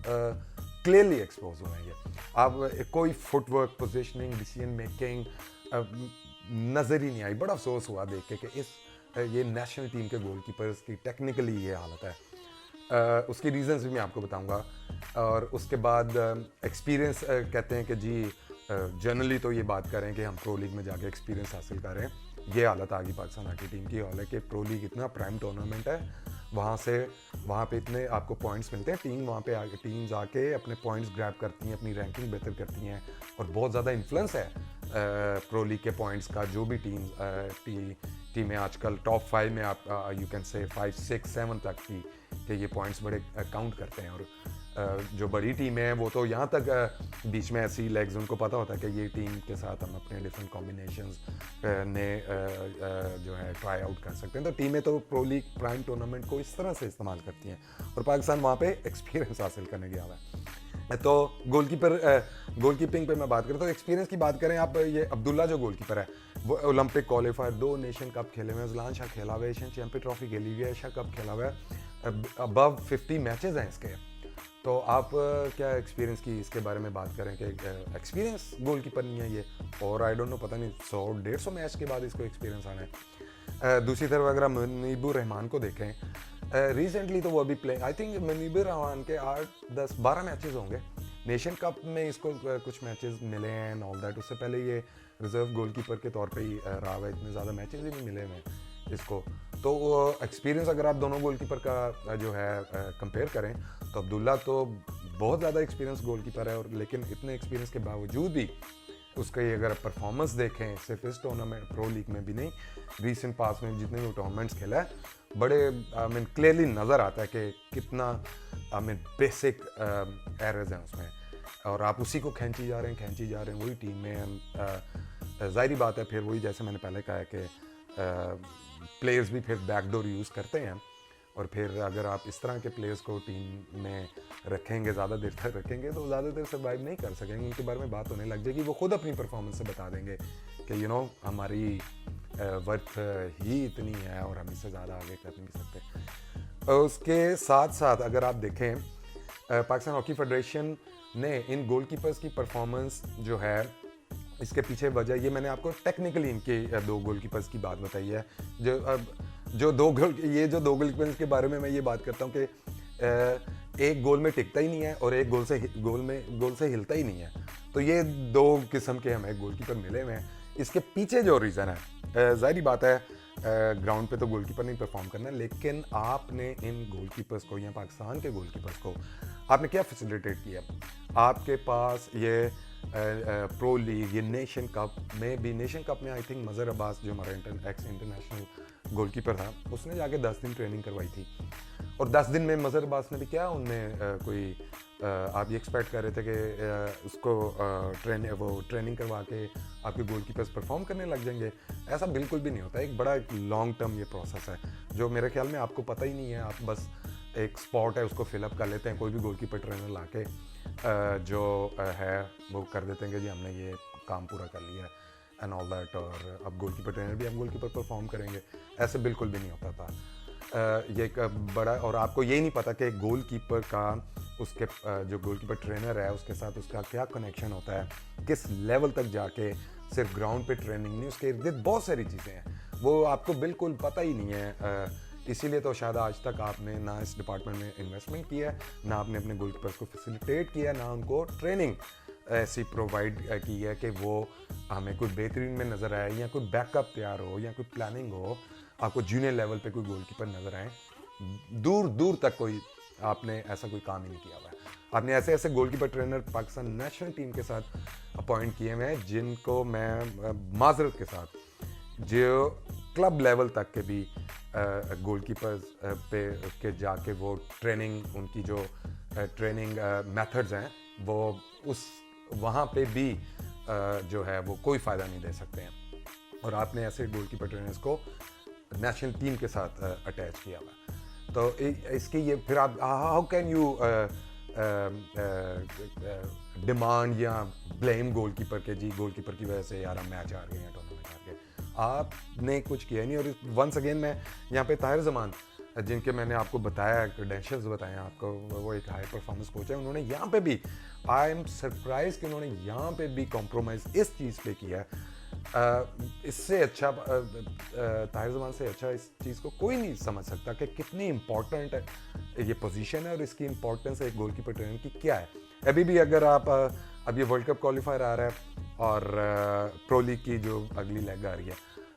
S2: क्लियरली एक्सपोज हुए हैं। अब कोई फुटवर्क, पोजीशनिंग, डिसीजन मेकिंग नज़र ही नहीं आई। बड़ा अफसोस हुआ देख के कि ये नेशनल टीम के गोलकीपर्स की टेक्निकली ये हालत है। उसकी रीजंस भी मैं आपको बताऊंगा। और उसके बाद एक्सपीरियंस कहते हैं कि जी जनरली तो ये बात करें कि हम प्रो लीग में जाके एक्सपीरियंस हासिल करें। ये हालत आ गई पाकिस्तान हॉकी टीम की। हालांकि प्रो लीग इतना प्राइम टूर्नामेंट है, वहाँ पे इतने आपको पॉइंट्स मिलते हैं, टीम्स आके अपने पॉइंट्स ग्रैब करती हैं, अपनी रैंकिंग बेहतर करती हैं और बहुत ज़्यादा इन्फ्लुएंस है प्रो लीग के पॉइंट्स का। जो भी टीमें आजकल टॉप 5 में आप यू कैन से 5, 6, 7 तक की कि ये पॉइंट्स बड़े काउंट करते हैं। और जो बड़ी टीमें हैं वो तो यहाँ तक बीच में ऐसी लेग्स उनको पता होता है कि ये टीम के साथ हम अपने डिफरेंट कॉम्बिनेशंस ने जो है ट्राई आउट कर सकते हैं। तो टीमें तो प्रो लीग प्राइम टूर्नामेंट को इस तरह से इस्तेमाल करती हैं और पाकिस्तान वहाँ पे एक्सपीरियंस हासिल करने गया हुआ है। तो गोलकीपिंग पे मैं बात करूँ तो एक्सपीरियंस की बात करें आप, ये अब्दुल्ला जो गोलकीपर है वो ओलंपिक क्वालिफायर, 2 नेशन कप खेले हुए हैं, ज़लान शाह खेला हुआ है, एशियन चैंपियन ट्रॉफी खेली हुई है, एशिया कप खेला हुआ है, अबव 50 मैचेस हैं इसके। तो आप क्या एक्सपीरियंस की इसके बारे में बात करें कि एक्सपीरियंस गोलकीपर नहीं है ये, और आई डोंट नो पता नहीं 100-150 मैच के बाद इसको एक्सपीरियंस आना है। दूसरी तरफ अगर हम मुनीबुर रहमान को देखें, रिसेंटली तो वो अभी play, I think Munibur Rahman के 8-10-12 मैचेस होंगे, नेशन कप में इसको कुछ मैचेस मिले हैं एंड ऑल दैट। उससे पहले ये रिजर्व गोलकीपर के तौर पे ही रहा हुआ है, इतने ज़्यादा मैचेस ही नहीं मिले हैं इसको। तो एक्सपीरियंस अगर आप दोनों गोलकीपर का जो है कंपेयर करें तो अब्दुल्ला तो बहुत ज़्यादा एक्सपीरियंस गोलकीपर है, और लेकिन इतने एक्सपीरियंस के बावजूद भी उसका ये अगर परफॉर्मेंस देखें सिर्फ इस टूर्नामेंट प्रो लीग में भी नहीं, रीसेंट पास में जितने भी टूर्नामेंट्स खेला है, बड़े आई मीन क्लियरली नज़र आता है कि कितना आई मीन बेसिक एरर्स हैं उसमें, और आप उसी को खींची जा रहे हैं वही टीम में। ज़ाहिरी बात है फिर वही जैसे मैंने पहले कहा है कि प्लेयर्स भी फिर बैकडोर यूज़ करते हैं, और फिर अगर आप इस तरह के प्लेयर्स को टीम में रखेंगे, ज़्यादा देर तक रखेंगे तो ज़्यादा देर सर्वाइव नहीं कर सकेंगे, उनके बारे में बात होने लग जाएगी, वो खुद अपनी परफॉर्मेंस से बता देंगे कि यू नो हमारी वर्थ ही इतनी है और हम इससे ज़्यादा आगे कर नहीं सकते। उसके साथ साथ अगर आप देखें पाकिस्तान हॉकी फेडरेशन ने इन गोलकीपर्स की परफॉर्मेंस जो है, इसके पीछे वजह ये मैंने आपको टेक्निकली इनके 2 गोलकीपर्स की बात बताई है। जो 2 गोलकीपर्स के बारे में मैं ये बात करता हूँ कि एक गोल में टिकता ही नहीं है और एक गोल से हिलता ही नहीं है, तो ये 2 किस्म के हमें गोलकीपर मिले हुए हैं। इसके पीछे जो रीज़न है, ज़ाहिरी बात है ग्राउंड पे तो गोलकीपर नहीं परफॉर्म करना, लेकिन आपने इन गोलकीपर्स को या पाकिस्तान के गोलकीपर्स को आपने क्या फैसिलिटेट किया। आपके पास ये प्रो लीग, ये नेशन कप में आई थिंक मज़हर अब्बास जो हमारा एक्स इंटरनेशनल गोलकीपर था, उसने जाके 10 दिन ट्रेनिंग करवाई थी, और 10 दिन में मज़हर अब्बास ने भी क्या उनमें कोई आप ये एक्सपेक्ट कर रहे थे कि उसको ट्रेनिंग करवा के आपके गोलकीपर्स परफॉर्म करने लग जाएंगे। ऐसा बिल्कुल भी नहीं होता, एक बड़ा लॉन्ग टर्म ये प्रोसेस है जो मेरे ख्याल में आपको पता ही नहीं है। आप बस एक स्पॉट है उसको फिलअप कर लेते हैं, कोई भी गोलकीपर ट्रेनर ला के जो है वो कर देते हैं कि जी हमने ये काम पूरा कर लिया एंड ऑल दैट, और अब गोलकीपर ट्रेनर भी अब गोलकीपर परफॉर्म करेंगे, ऐसे बिल्कुल भी नहीं होता था। ये एक बड़ा, और आपको ये नहीं पता कि गोलकीपर का उसके जो गोलकीपर ट्रेनर है उसके साथ उसका क्या कनेक्शन होता है, किस लेवल तक जाके सिर्फ ग्राउंड पे ट्रेनिंग नहीं, उसके इर्द गिर्द बहुत सारी चीज़ें हैं वो आपको बिल्कुल पता ही नहीं है। इसीलिए तो शायद आज तक आपने ना इस डिपार्टमेंट में इन्वेस्टमेंट किया है, ना आपने अपने गोलकीपर्स को फैसिलिटेट किया, ना उनको ट्रेनिंग ऐसी प्रोवाइड की है कि वो हमें कोई बेहतरीन में नज़र आए, या कोई बैकअप तैयार हो, या कोई प्लानिंग हो, आपको जूनियर लेवल पे कोई गोलकीपर नज़र आए। दूर दूर तक कोई आपने ऐसा कोई काम ही नहीं किया हुआ है। आपने ऐसे ऐसे goalkeeper trainer Pakistan national team के साथ अपॉइंट किए हुए हैं जिनको मैं माजरत के साथ जो क्लब लेवल तक के भी गोलकीपर्स पे के जाके वो ट्रेनिंग, उनकी जो ट्रेनिंग मेथड्स हैं वो उस वहाँ पे भी जो है वो कोई फ़ायदा नहीं दे सकते हैं, और आपने ऐसे गोलकीपर ट्रेनर्स को नेशनल टीम के साथ अटैच किया हुआ है। तो इसकी ये फिर आप हाउ कैन यू डिमांड या ब्लेम गोलकीपर के, जी गोलकीपर की वजह से यार हम मैच हार गए हैं, टूर्नामेंट हार गए, आपने कुछ किया नहीं। और वंस अगेन मैं यहाँ पे ताहिर जमान, जिनके मैंने आपको बताया क्रेडेंशियल्स बताए आपको, वो एक हाई परफॉर्मेंस कोच है, उन्होंने यहाँ पे भी, आई एम सरप्राइज कि उन्होंने यहाँ पे भी कॉम्प्रोमाइज़ इस चीज़ पे किया है। इससे अच्छा ताहिर जमान से अच्छा इस चीज़ को कोई नहीं समझ सकता कि कितनी इम्पोर्टेंट है ये पोजीशन है और इसकी इम्पोर्टेंस एक गोलकीपर ट्रेनर की क्या है। अभी भी अगर आप अब ये वर्ल्ड कप क्वालिफायर आ रहा है और प्रो लीग की जो अगली लेग आ रही है,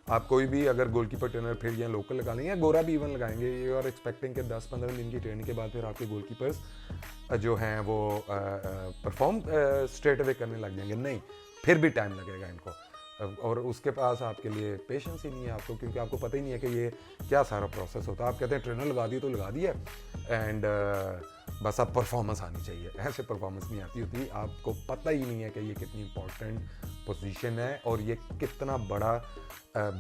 S2: आप कोई भी अगर गोलकीपर ट्रेनर फिर या लोकल लगा लेंगे या गोरा भी इवन लगाएंगे, यू आर एक्सपेक्टिंग कि 10-15 दिन की ट्रेनिंग के बाद फिर आपके गोलकीपर्स जो हैं वो परफॉर्म स्ट्रेट अवे करने लग जाएंगे। नहीं, फिर भी टाइम लगेगा इनको, और उसके पास आपके लिए पेशेंस ही नहीं है आपको, क्योंकि आपको पता ही नहीं है कि ये क्या सारा प्रोसेस होता है। आप कहते हैं ट्रेनर लगा दी तो लगा दिया एंड बस अब परफॉर्मेंस आनी चाहिए। ऐसे परफॉर्मेंस नहीं आती होती, आपको पता ही नहीं है कि ये कितनी इंपॉर्टेंट पोजीशन है और ये कितना बड़ा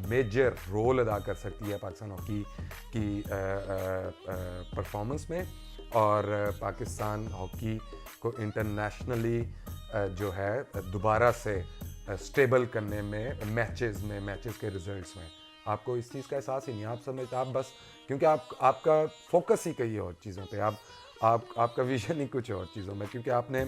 S2: मेजर रोल अदा कर सकती है पाकिस्तान हॉकी की परफॉर्मेंस में, और पाकिस्तान हॉकी को इंटरनेशनली जो है दोबारा से स्टेबल करने में, मैचेस के रिजल्ट्स में। आपको इस चीज़ का एहसास ही नहीं, आप समझते आप बस, क्योंकि आपका फोकस ही कई और चीज़ों पे, आपका विजन ही कुछ और चीज़ों में, क्योंकि आपने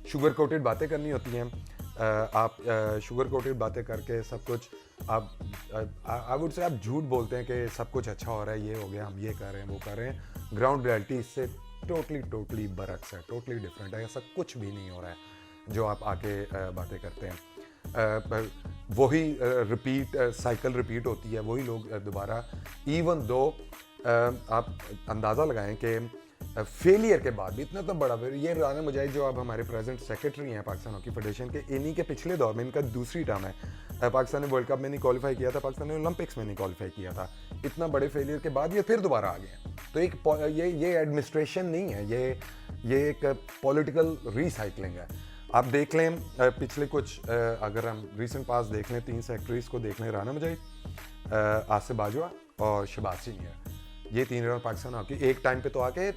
S2: शुगर कोटेड बातें करनी होती हैं। आप शुगर कोटेड बातें करके सब कुछ आप आई वुड से आप झूठ बोलते हैं कि सब कुछ अच्छा हो रहा है, ये हो गया, हम ये कर रहे हैं, वो कर रहे हैं। ग्राउंड रियलिटी इससे टोटली बरक्स है, टोटली डिफरेंट है। ऐसा कुछ भी नहीं हो रहा है जो आप आके बातें करते हैं। वही साइकिल रिपीट होती है, वही लोग दोबारा, इवन दो आप अंदाज़ा लगाएं कि फेलियर के बाद भी इतना तो बड़ा, ये राना मुजाहिद जो अब हमारे प्रेजेंट सेक्रेटरी हैं पाकिस्तान हॉकी फेडरेशन के, इन्हीं के पिछले दौर में इनका दूसरी टर्म है। पाकिस्तान ने वर्ल्ड कप में नहीं क्वालिफाई किया था, पाकिस्तान ने ओलंपिक्स में नहीं क्वालिफाई किया था। इतना बड़े फेलियर के बाद ये फिर दोबारा आ गए। तो एक ये एडमिनिस्ट्रेशन नहीं है, ये एक पॉलिटिकल रिसाइकलिंग है। आप देख लें पिछले कुछ, अगर हम रिसेंट पास देख लें, 3 सेक्रेटरीज को देख लें, राना मुजाहिद, आसिफ बाजवा और शहबाज सीनियर, ये 3 रन पाकिस्तान हॉकी एक टाइम पे तो आके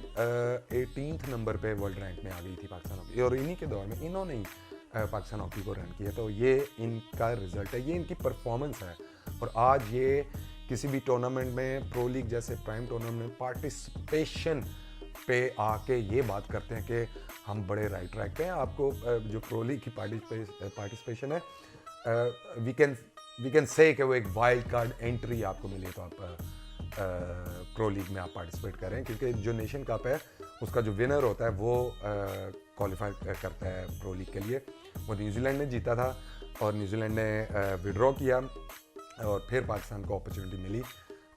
S2: 18th नंबर पे वर्ल्ड रैंक में आ गई थी पाकिस्तान हॉकी, और इन्हीं के दौर में इन्होंने ही पाकिस्तान हॉकी को रन किया। तो ये इनका रिजल्ट है, ये इनकी परफॉर्मेंस है। और आज ये किसी भी टूर्नामेंट में, प्रो लीग जैसे प्राइम टूर्नामेंट में पार्टिसिपेशन पे आके ये बात करते हैं कि हम बड़े राइट ट्रैक पे हैं। आपको जो प्रो लीग की पार्टिसिपेशन है, वी कैन से कि वो एक वाइल्ड कार्ड एंट्री आपको मिली, तो आप प्रो लीग में आप पार्टिसिपेट करें, क्योंकि जो नेशन कप है उसका जो विनर होता है वो क्वालिफाई करता है प्रो लीग के लिए। वो न्यूजीलैंड ने जीता था और न्यूजीलैंड ने विड्रॉ किया और फिर पाकिस्तान को अपॉर्चुनिटी मिली,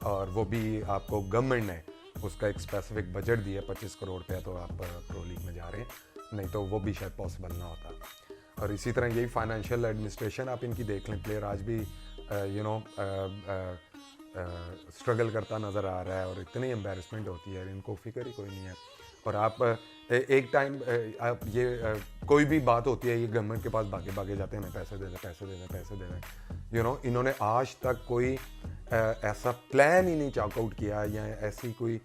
S2: और वो भी आपको गवर्नमेंट ने उसका एक स्पेसिफिक बजट दिया 25 करोड़ रुपया, तो आप प्रो लीग में जा रहे हैं, नहीं तो वो भी शायद पॉसिबल ना होता। और इसी तरह यही फाइनेंशियल एडमिनिस्ट्रेशन आप इनकी देख लें, प्लेयर आज भी स्ट्रगल करता नज़र आ रहा है, और इतनी एम्बेरसमेंट होती है, इनको फिक्र ही कोई नहीं है। और आप एक टाइम आप ये कोई भी बात होती है, ये गवर्नमेंट के पास भागे जाते हैं, हमें पैसे दे दें। इन्होंने आज तक कोई ऐसा प्लान ही नहीं चॉकआउट किया, या ऐसी कोई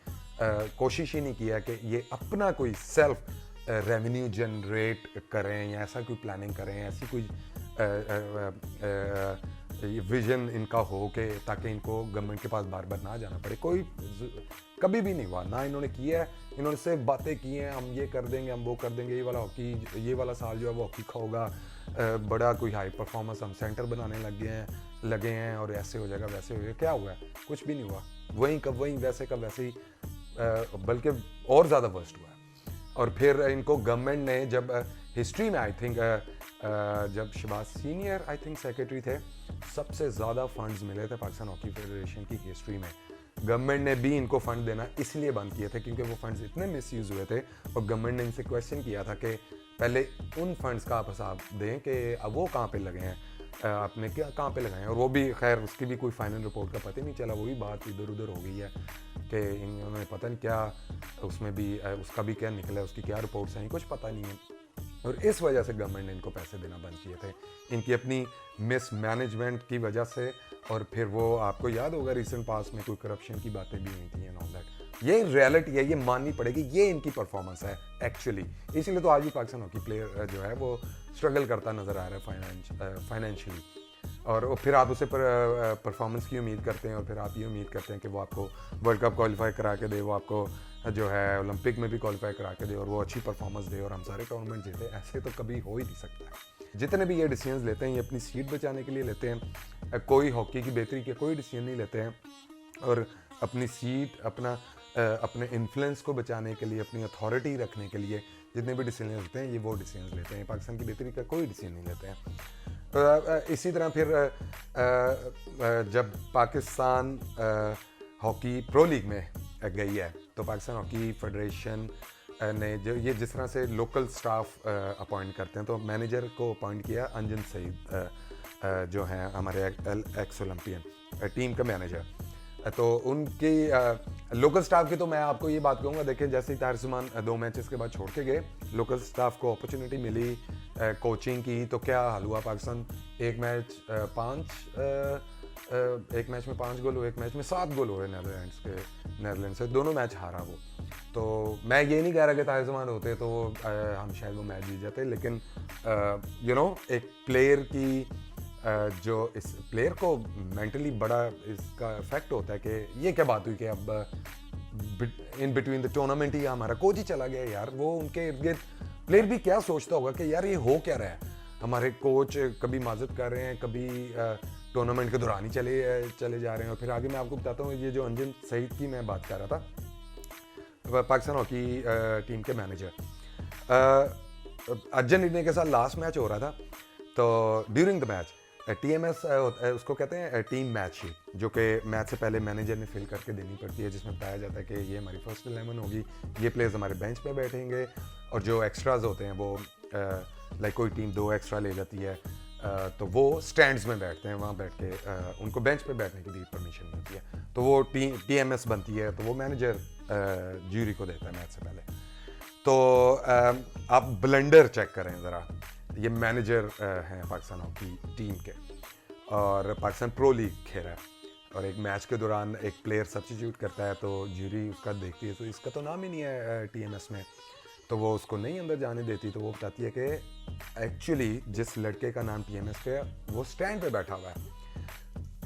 S2: कोशिश ही नहीं किया कि ये अपना कोई सेल्फ रेवेन्यू जनरेट करें, या ऐसा कोई प्लानिंग करें, ऐसी कोई विजन इनका हो कि ताकि इनको गवर्नमेंट के पास बार बार ना जाना पड़े। कोई कभी भी नहीं हुआ, ना इन्होंने किया है। इन्होंने सिर्फ बातें की हैं, हम ये कर देंगे, हम वो कर देंगे, ये वाला हॉकी, ये वाला साल जो है वो हॉकी का होगा, बड़ा कोई हाई परफॉर्मेंस हम सेंटर बनाने लगे हैं और ऐसे हो जाएगा, वैसे हो जाएगा। क्या हुआ है? कुछ भी नहीं हुआ। वहीं वैसे का वैसे ही, बल्कि और ज़्यादा वर्स्ट हुआ है। और फिर इनको गवर्नमेंट ने जब हिस्ट्री में आई थिंक जब Shahbaz senior I think secretary थे, सबसे ज़्यादा फंड्स मिले थे पाकिस्तान हॉकी फेडरेशन की हिस्ट्री में। गवर्नमेंट ने भी इनको फ़ंड देना इसलिए बंद किए थे क्योंकि वो फंड्स इतने मिसयूज़ हुए थे, और गवर्नमेंट ने इनसे क्वेश्चन किया था कि पहले उन फंड्स का आप हिसाब दें कि वो कहाँ पे लगे हैं, आपने क्या कहाँ पे लगाए हैं। और वो भी खैर उसकी भी कोई फाइनल रिपोर्ट का पता ही नहीं चला, वही बात इधर उधर हो गई है कि इन्होंने पता नहीं क्या उसमें भी उसका भी क्या निकला, उसकी क्या रिपोर्ट्स हैं, कुछ पता नहीं है। और इस वजह से गवर्नमेंट ने इनको पैसे देना बंद किए थे, इनकी अपनी मिसमैनेजमेंट की वजह से। और फिर वो आपको याद होगा रिसेंट पास में कोई करप्शन की बातें भी हुई थी एंड ऑल दैट। ये रियलिटी है, ये माननी पड़ेगी, ये इनकी परफॉर्मेंस है एक्चुअली। इसीलिए तो आज भी पाकिस्तान हॉकी प्लेयर जो है वो स्ट्रगल करता नज़र आ रहा है फाइनेंशियली। और फिर आप उसे परफॉर्मेंस की उम्मीद करते हैं, और फिर आप ये उम्मीद करते हैं कि वो आपको वर्ल्ड कप क्वालिफाई करा के दे, वो आपको जो है ओलंपिक में भी क्वालिफाई करा के दे, और वो अच्छी परफॉर्मेंस दे, और हम सारे टूर्नामेंट जीते। ऐसे तो कभी हो ही नहीं सकता। जितने भी ये डिसीजंस लेते हैं, ये अपनी सीट बचाने के लिए लेते हैं, कोई हॉकी की बेहतरी के कोई डिसीजन नहीं लेते हैं। और अपनी सीट, अपने इन्फ्लुएंस को बचाने के लिए, अपनी अथॉरिटी रखने के लिए जितने भी डिसीजन लेते हैं, ये वो डिसीजन लेते हैं। पाकिस्तान की बेहतरी का कोई डिसीजन नहीं लेते हैं। इसी तरह फिर जब पाकिस्तान हॉकी प्रो लीग में गई है तो पाकिस्तान हॉकी फेडरेशन ने जो ये जिस तरह से लोकल स्टाफ अपॉइंट करते हैं, तो मैनेजर को अपॉइंट किया अंजन सईद जो हैं हमारे एक्स ओलंपियन टीम का मैनेजर। तो उनकी लोकल स्टाफ की तो मैं आपको ये बात कहूँगा, देखिए जैसे ही तारिक उस्मान 2 मैचेस के बाद छोड़ के गए, लोकल स्टाफ को अपॉर्चुनिटी मिली कोचिंग की, तो क्या हाल हुआ, पाकिस्तान एक मैच में 5 गोल हुए, एक मैच में 7 गोल हुए नेदरलैंड से, दोनों मैच हारा वो। तो मैं ये नहीं कह रहा कि तारिक उस्मान होते तो हम शायद वो मैच जीत जाते, लेकिन एक प्लेयर की जो इस प्लेयर को मेंटली बड़ा इसका इफेक्ट होता है कि ये क्या बात हुई कि अब इन बिटवीन द टूर्नामेंट ही हमारा कोच ही चला गया यार। वो उनके इर्द गिर्द प्लेयर भी क्या सोचता होगा कि यार ये हो क्या रहा है, हमारे कोच कभी माजत कर रहे हैं, कभी टूर्नामेंट के दौरान ही चले जा रहे हैं। और फिर आगे मैं आपको बताता हूँ, ये जो अंजन सईद की मैं बात कर रहा था, पाकिस्तान हॉकी टीम के मैनेजर, अर्जेंटीना के साथ लास्ट मैच हो रहा था, तो ड्यूरिंग द मैच TMS उसको कहते हैं टीम मैच शीट, जो कि मैच से पहले मैनेजर ने फिल करके देनी पड़ती है, जिसमें बताया जाता है कि ये हमारी फर्स्ट 11 होगी, ये प्लेयर्स हमारे बेंच पे बैठेंगे, और जो एक्स्ट्राज होते हैं वो लाइक कोई टीम 2 एक्स्ट्रा ले जाती है तो वो स्टैंड्स में बैठते हैं, वहाँ बैठ के उनको बेंच पे बैठने की भी परमिशन मिलती है, तो वो TMS बनती है, तो वो मैनेजर ज्यूरी को देता है मैच से पहले। तो आप ब्लंडर चेक करें ज़रा, ये मैनेजर हैं पाकिस्तान हॉकी टीम के, और पाकिस्तान प्रो लीग खेल रहा है, और एक मैच के दौरान एक प्लेयर सब्स्टिट्यूट करता है, तो ज्यूरी उसका देखती है, तो इसका तो नाम ही नहीं है TMS में, तो वो उसको नहीं अंदर जाने देती। तो वो बताती है कि एक्चुअली जिस लड़के का नाम TMS पे है वो स्टैंड पे बैठा हुआ है।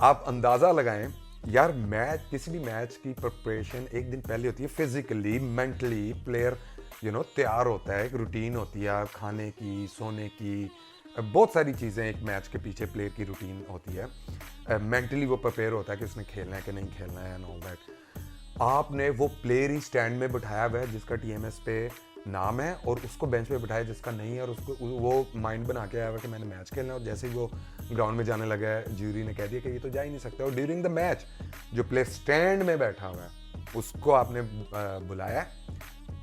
S2: आप अंदाज़ा लगाएं यार, मैच किसी भी मैच की प्रिपरेशन एक दिन पहले होती है, फिजिकली मेंटली प्लेयर तैयार होता है, एक रूटीन होती है खाने की, सोने की, बहुत सारी चीज़ें एक मैच के पीछे प्लेयर की रूटीन होती है। मेंटली वो प्रिपेयर होता है कि उसने खेलना है कि नहीं खेलना है एंड ऑल दैट। आपने वो प्लेयर ही स्टैंड में बिठाया हुआ है जिसका TMS पे नाम है, और उसको बेंच पे बिठाया जिसका नहीं है, और उसको वो माइंड बना के आया हुआ कि मैंने मैच खेलना है, और जैसे ही वो ग्राउंड में जाने लगा है ज्यूरी ने कह दिया कि ये तो जा ही नहीं सकता। और ड्यूरिंग द मैच जो प्लेयर स्टैंड में बैठा हुआ है उसको आपने बुलाया,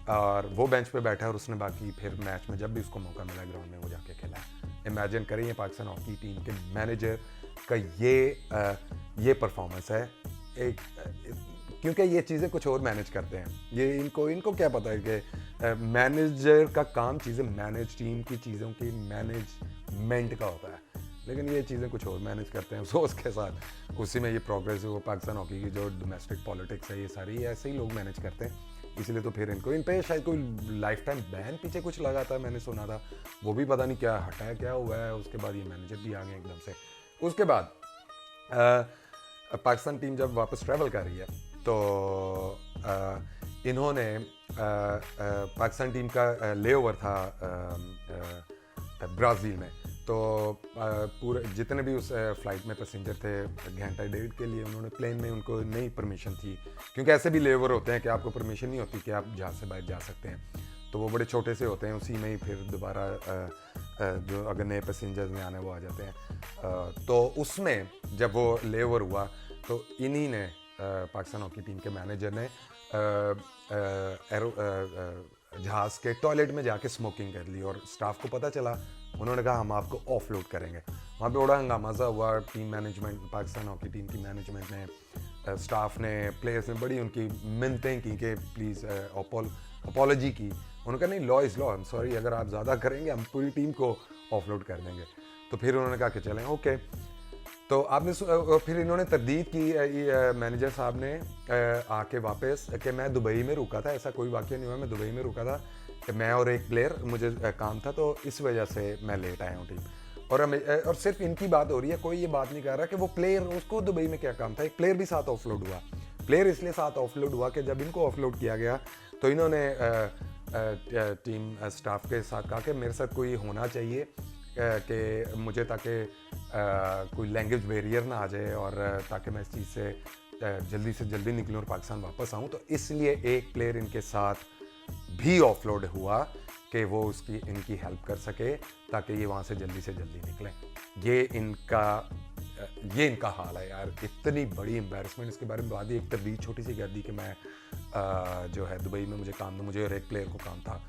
S2: और वो बेंच पे बैठा है, और उसने बाकी फिर मैच में जब भी उसको मौका मिला ग्राउंड में वो जाके खेला है। इमेजिन करें ये पाकिस्तान हॉकी टीम के मैनेजर का ये परफॉर्मेंस है, क्योंकि ये चीज़ें कुछ और मैनेज करते हैं, ये इनको क्या पता है कि मैनेजर का काम चीज़ें मैनेज, टीम की चीज़ों की मैनेजमेंट का होता है, लेकिन ये चीज़ें कुछ और मैनेज करते हैं अफसोस के साथ। उसी में ये प्रोग्रेस है, वो पाकिस्तान हॉकी की जो डोमेस्टिक पॉलिटिक्स है, ये सारी ऐसे ही लोग मैनेज करते हैं, इसलिए तो फिर इन पे शायद कोई लाइफ टाइम बैन पीछे कुछ लगा था, मैंने सुना था, वो भी पता नहीं क्या हटाया, क्या हुआ है। उसके बाद ये मैनेजर भी आ गए एकदम से। उसके बाद पाकिस्तान टीम जब वापस ट्रैवल कर रही है, तो इन्होंने पाकिस्तान टीम का लेओवर था ब्राज़ील में, तो पूरे जितने भी उस फ्लाइट में पैसेंजर थे, घंटा 1.5 के लिए उन्होंने प्लेन में, उनको नहीं परमिशन थी, क्योंकि ऐसे भी लेओवर होते हैं कि आपको परमिशन नहीं होती कि आप जहाँ से बाहर जा सकते हैं, तो वो बड़े छोटे से होते हैं, उसी में ही फिर दोबारा जो अगर नए पैसेंजर्स में आने वो आ जाते हैं। तो उसमें जब वो लेओवर हुआ तो इन्हीं ने पाकिस्तान हॉकी टीम के मैनेजर ने जहाज़ के टॉयलेट में जाके स्मोकिंग कर ली, और स्टाफ को पता चला, उन्होंने कहा हम आपको ऑफलोड करेंगे। वहाँ पे बड़ा हंगामा सा हुआ, team management, Pakistan hockey team की मैनेजमेंट ने, स्टाफ ने, प्लेयर्स ने बड़ी उनकी मिन्नतें की कि प्लीज़ अपॉलॉजी की। उन्होंने कहा नहीं, law is law, I am sorry, अगर आप ज़्यादा करेंगे हम पूरी टीम को ऑफलोड कर देंगे। तो फिर उन्होंने कहा कि चलें ओके। तो आपने फिर इन्होंने तरदीद की, मैनेजर साहब ने आके वापस, कि मैं दुबई में रुका था, ऐसा कोई वाक़या नहीं हुआ, मैं दुबई में रुका था कि मैं और एक प्लेयर, मुझे काम था, तो इस वजह से मैं लेट आया हूँ टीम। और सिर्फ इनकी बात हो रही है, कोई ये बात नहीं कर रहा कि वो प्लेयर, उसको दुबई में क्या काम था। एक प्लेयर भी साथ ऑफलोड हुआ। प्लेयर इसलिए साथ ऑफलोड हुआ कि जब इनको ऑफलोड किया गया तो इन्होंने टीम स्टाफ के साथ कहा कि मेरे साथ कोई होना चाहिए कि मुझे, ताकि कोई लैंग्वेज बैरियर ना आ जाए, और ताकि मैं इस चीज़ से जल्दी से जल्दी निकलूँ और पाकिस्तान वापस आऊँ। तो इसलिए एक प्लेयर इनके साथ भी ऑफलोड हुआ कि वो उसकी इनकी हेल्प कर सके ताकि ये वहाँ से जल्दी निकलें। ये इनका हाल है यार। इतनी बड़ी एम्बैरसमेंट, इसके बारे में बात ही एक तबदील छोटी सी कर दी कि मैं जो है दुबई में मुझे काम था, मुझे और एक प्लेयर को काम था,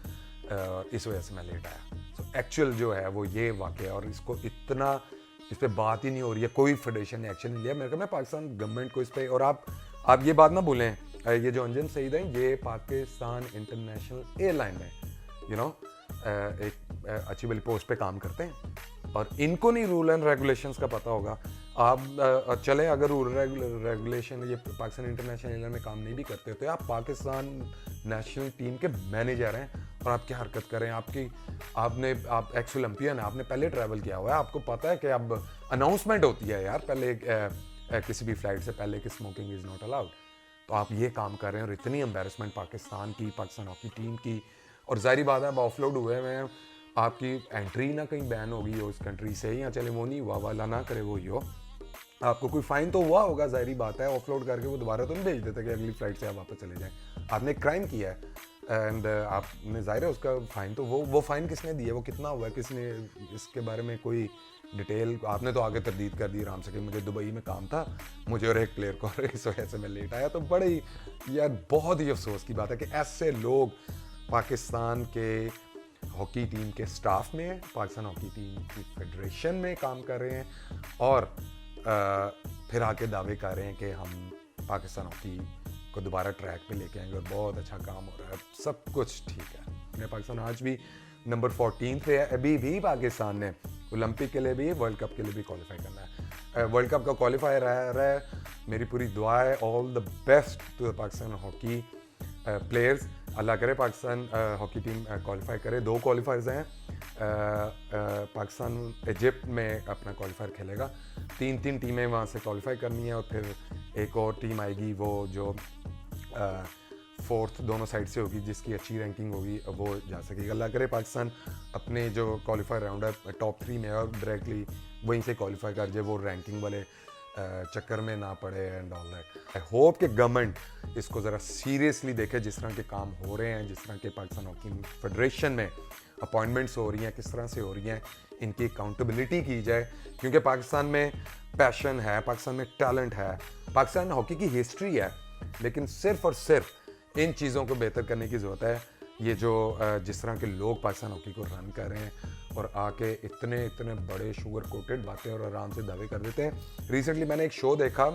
S2: इस वजह से मैं लेट आया। सो एक्चुअल जो है वो ये वाक़या, और इसको इतना इस पर बात ही नहीं हो रही है, कोई फेडरेशन ने एक्शन नहीं लिया। मेरे को मैं पाकिस्तान गवर्नमेंट को इस पर, और आप ये बात ना भूलें, ये जो अंजुम सईद हैं ये पाकिस्तान इंटरनेशनल एयरलाइन में एक अच्छी वाली पोस्ट पे काम करते हैं, और इनको नहीं रूल एंड रेगुलेशंस का पता होगा। आप चले अगर रूल रेगुलेशन ये पाकिस्तान इंटरनेशनल एयरलाइन में काम नहीं भी करते तो आप पाकिस्तान नेशनल टीम के मैनेजर हैं, और आप क्या हरकत करें, आप एक्स ओलंपियन हैं, आपने पहले ट्रैवल किया हुआ है, आपको पता है कि अब अनाउंसमेंट होती है यार पहले किसी भी फ्लाइट से पहले कि स्मोकिंग इज़ नॉट अलाउड। तो आप ये काम कर रहे हैं, और इतनी एम्बैरसमेंट पाकिस्तान हॉकी टीम की, और जाहिर बात है अब ऑफलोड हुए हैं, आपकी एंट्री ना कहीं बैन हो गई हो इस कंट्री से, या चले वो नहीं हुआ, वाला ना करे वो ही हो, आपको कोई फ़ाइन तो हुआ होगा, जाहिर बात है। ऑफलोड करके वो दोबारा तो नहीं भेज देते कि अगली फ़्लाइट से आप वापस चले जाएं। आपने क्राइम किया है, एंड आपने जाहिर है उसका फ़ाइन, तो वो फ़ाइन किसने दिया, वो कितना हुआ है, किसने, इसके बारे में कोई डिटेल, आपने तो आगे तरदीद कर दी आराम से कि मुझे दुबई में काम था, मुझे और एक प्लेयर को, इस वजह से मैं लेट आया। तो बड़े ही यार बहुत ही अफसोस की बात है कि ऐसे लोग पाकिस्तान के हॉकी टीम के स्टाफ में, पाकिस्तान हॉकी टीम की फेडरेशन में काम कर रहे हैं, और फिर आके दावे कर रहे हैं कि हम पाकिस्तान हॉकी को दोबारा ट्रैक पे लेके आएंगे और बहुत अच्छा काम हो रहा है, सब कुछ ठीक है। अपने पाकिस्तान आज भी नंबर 14 पे है। अभी भी पाकिस्तान ने ओलंपिक के लिए भी, वर्ल्ड कप के लिए भी क्वालिफाई करना है। वर्ल्ड कप का क्वालिफायर रहा है, मेरी पूरी दुआ है, all the best to the Pakistan hockey players. Allah करे पाकिस्तान हॉकी टीम क्वालिफाई करे। 2 क्वालिफायर्स हैं, पाकिस्तान इजिप्ट में अपना क्वालिफायर खेलेगा, 3 टीमें वहाँ से क्वालिफाई करनी है, और फिर एक और टीम आएगी वो जो 4th दोनों साइड से होगी, जिसकी अच्छी रैंकिंग होगी वो जा सकेगी। अल्लाह करे पाकिस्तान अपने जो क्वालिफायर राउंड है टॉप 3 में, और डायरेक्टली वहीं से क्वालिफाई कर जाए, वो रैंकिंग वाले चक्कर में ना पड़े and all that. I hope कि गवर्नमेंट इसको ज़रा सीरियसली देखे, जिस तरह के काम हो रहे हैं, जिस तरह के पाकिस्तान हॉकी फेडरेशन में अपॉइंटमेंट्स हो रही हैं, किस तरह से हो रही हैं, इनकी अकाउंटेबिलिटी की जाए, क्योंकि पाकिस्तान में पैशन है, पाकिस्तान में टैलेंट है, पाकिस्तान हॉकी की हिस्ट्री है, लेकिन सिर्फ और सिर्फ इन चीज़ों को बेहतर करने की ज़रूरत है। ये जो जिस तरह के लोग पाकिस्तान हॉकी को रन कर रहे हैं, और आके इतने बड़े शुगर कोटेड बातें और आराम से दावे कर देते हैं। रिसेंटली मैंने एक शो देखा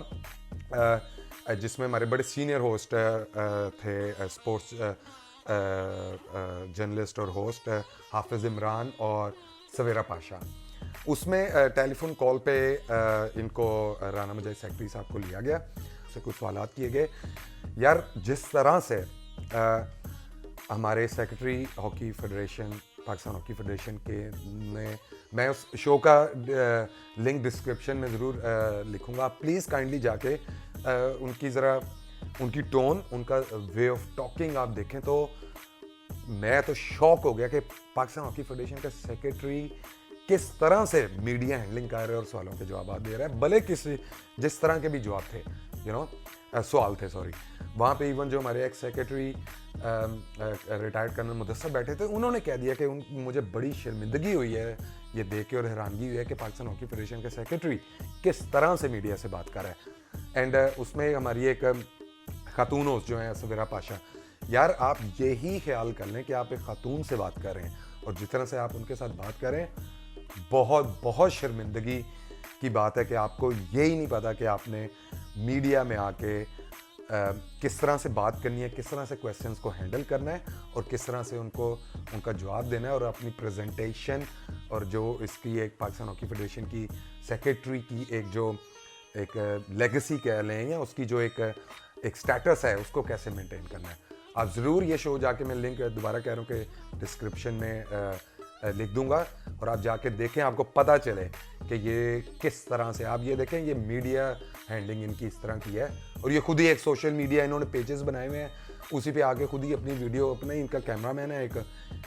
S2: जिसमें हमारे बड़े सीनियर होस्ट थे, स्पोर्ट्स जर्नलिस्ट और होस्ट हाफिज़ इमरान और सवेरा पाशा। उसमें टेलीफोन कॉल पे इनको राना मुजाहिद सेक्रेटरी साहब को लिया गया, उससे कुछ सवालात किए गए। यार जिस तरह से हमारे secretary hockey federation, Pakistan hockey federation के ने, मैं उस शो का लिंक डिस्क्रिप्शन में ज़रूर लिखूँगा, आप प्लीज़ काइंडली जाके उनकी ज़रा उनकी टोन, उनका वे ऑफ टॉकिंग आप देखें तो मैं तो शॉक हो गया कि पाकिस्तान हॉकी फेडरेशन का सेक्रेटरी किस तरह से मीडिया हैंडलिंग कर रहे हैं और सवालों के जवाब दे रहे हैं, भले जिस तरह के भी जवाब थे, सवाल थे, सॉरी। वहाँ पे इवन जो हमारे ex secretary retired colonel Mudassar बैठे थे, उन्होंने कह दिया कि मुझे बड़ी शर्मिंदगी हुई है ये देख के, और हैरानगी हुई है कि पाकिस्तान हॉकी फेडरेशन के सेक्रेटरी किस तरह से मीडिया से बात कर रहे हैं। एंड उसमें हमारी एक खातून होस्ट जो है सवेरा पाशा, यार आप यही ख्याल कर लें कि आप एक खातून से बात कर रहे हैं, और जिस तरह से आप उनके साथ बात करें, बहुत शर्मिंदगी की बात है कि आपको यही नहीं पता कि आपने मीडिया में आके किस तरह से बात करनी है, किस तरह से क्वेश्चंस को हैंडल करना है, और किस तरह से उनका जवाब देना है, और अपनी प्रेजेंटेशन और जो इसकी एक पाकिस्तान हॉकी फेडरेशन की सेक्रेटरी की एक लेगेसी कह लें, या उसकी जो एक स्टेटस है, उसको कैसे मेंटेन करना है। आप ज़रूर ये शो जाके, मैं लिंक दोबारा कह रहा हूँ कि डिस्क्रिप्शन में लिख दूंगा, और आप जाके देखें, आपको पता चले कि ये किस तरह से, आप ये देखें ये मीडिया हैंडलिंग इनकी इस तरह की है, और ये खुद ही एक सोशल मीडिया इन्होंने पेजेस बनाए हुए हैं, उसी पे आके खुद ही अपनी वीडियो, अपना इनका कैमरामैन है एक,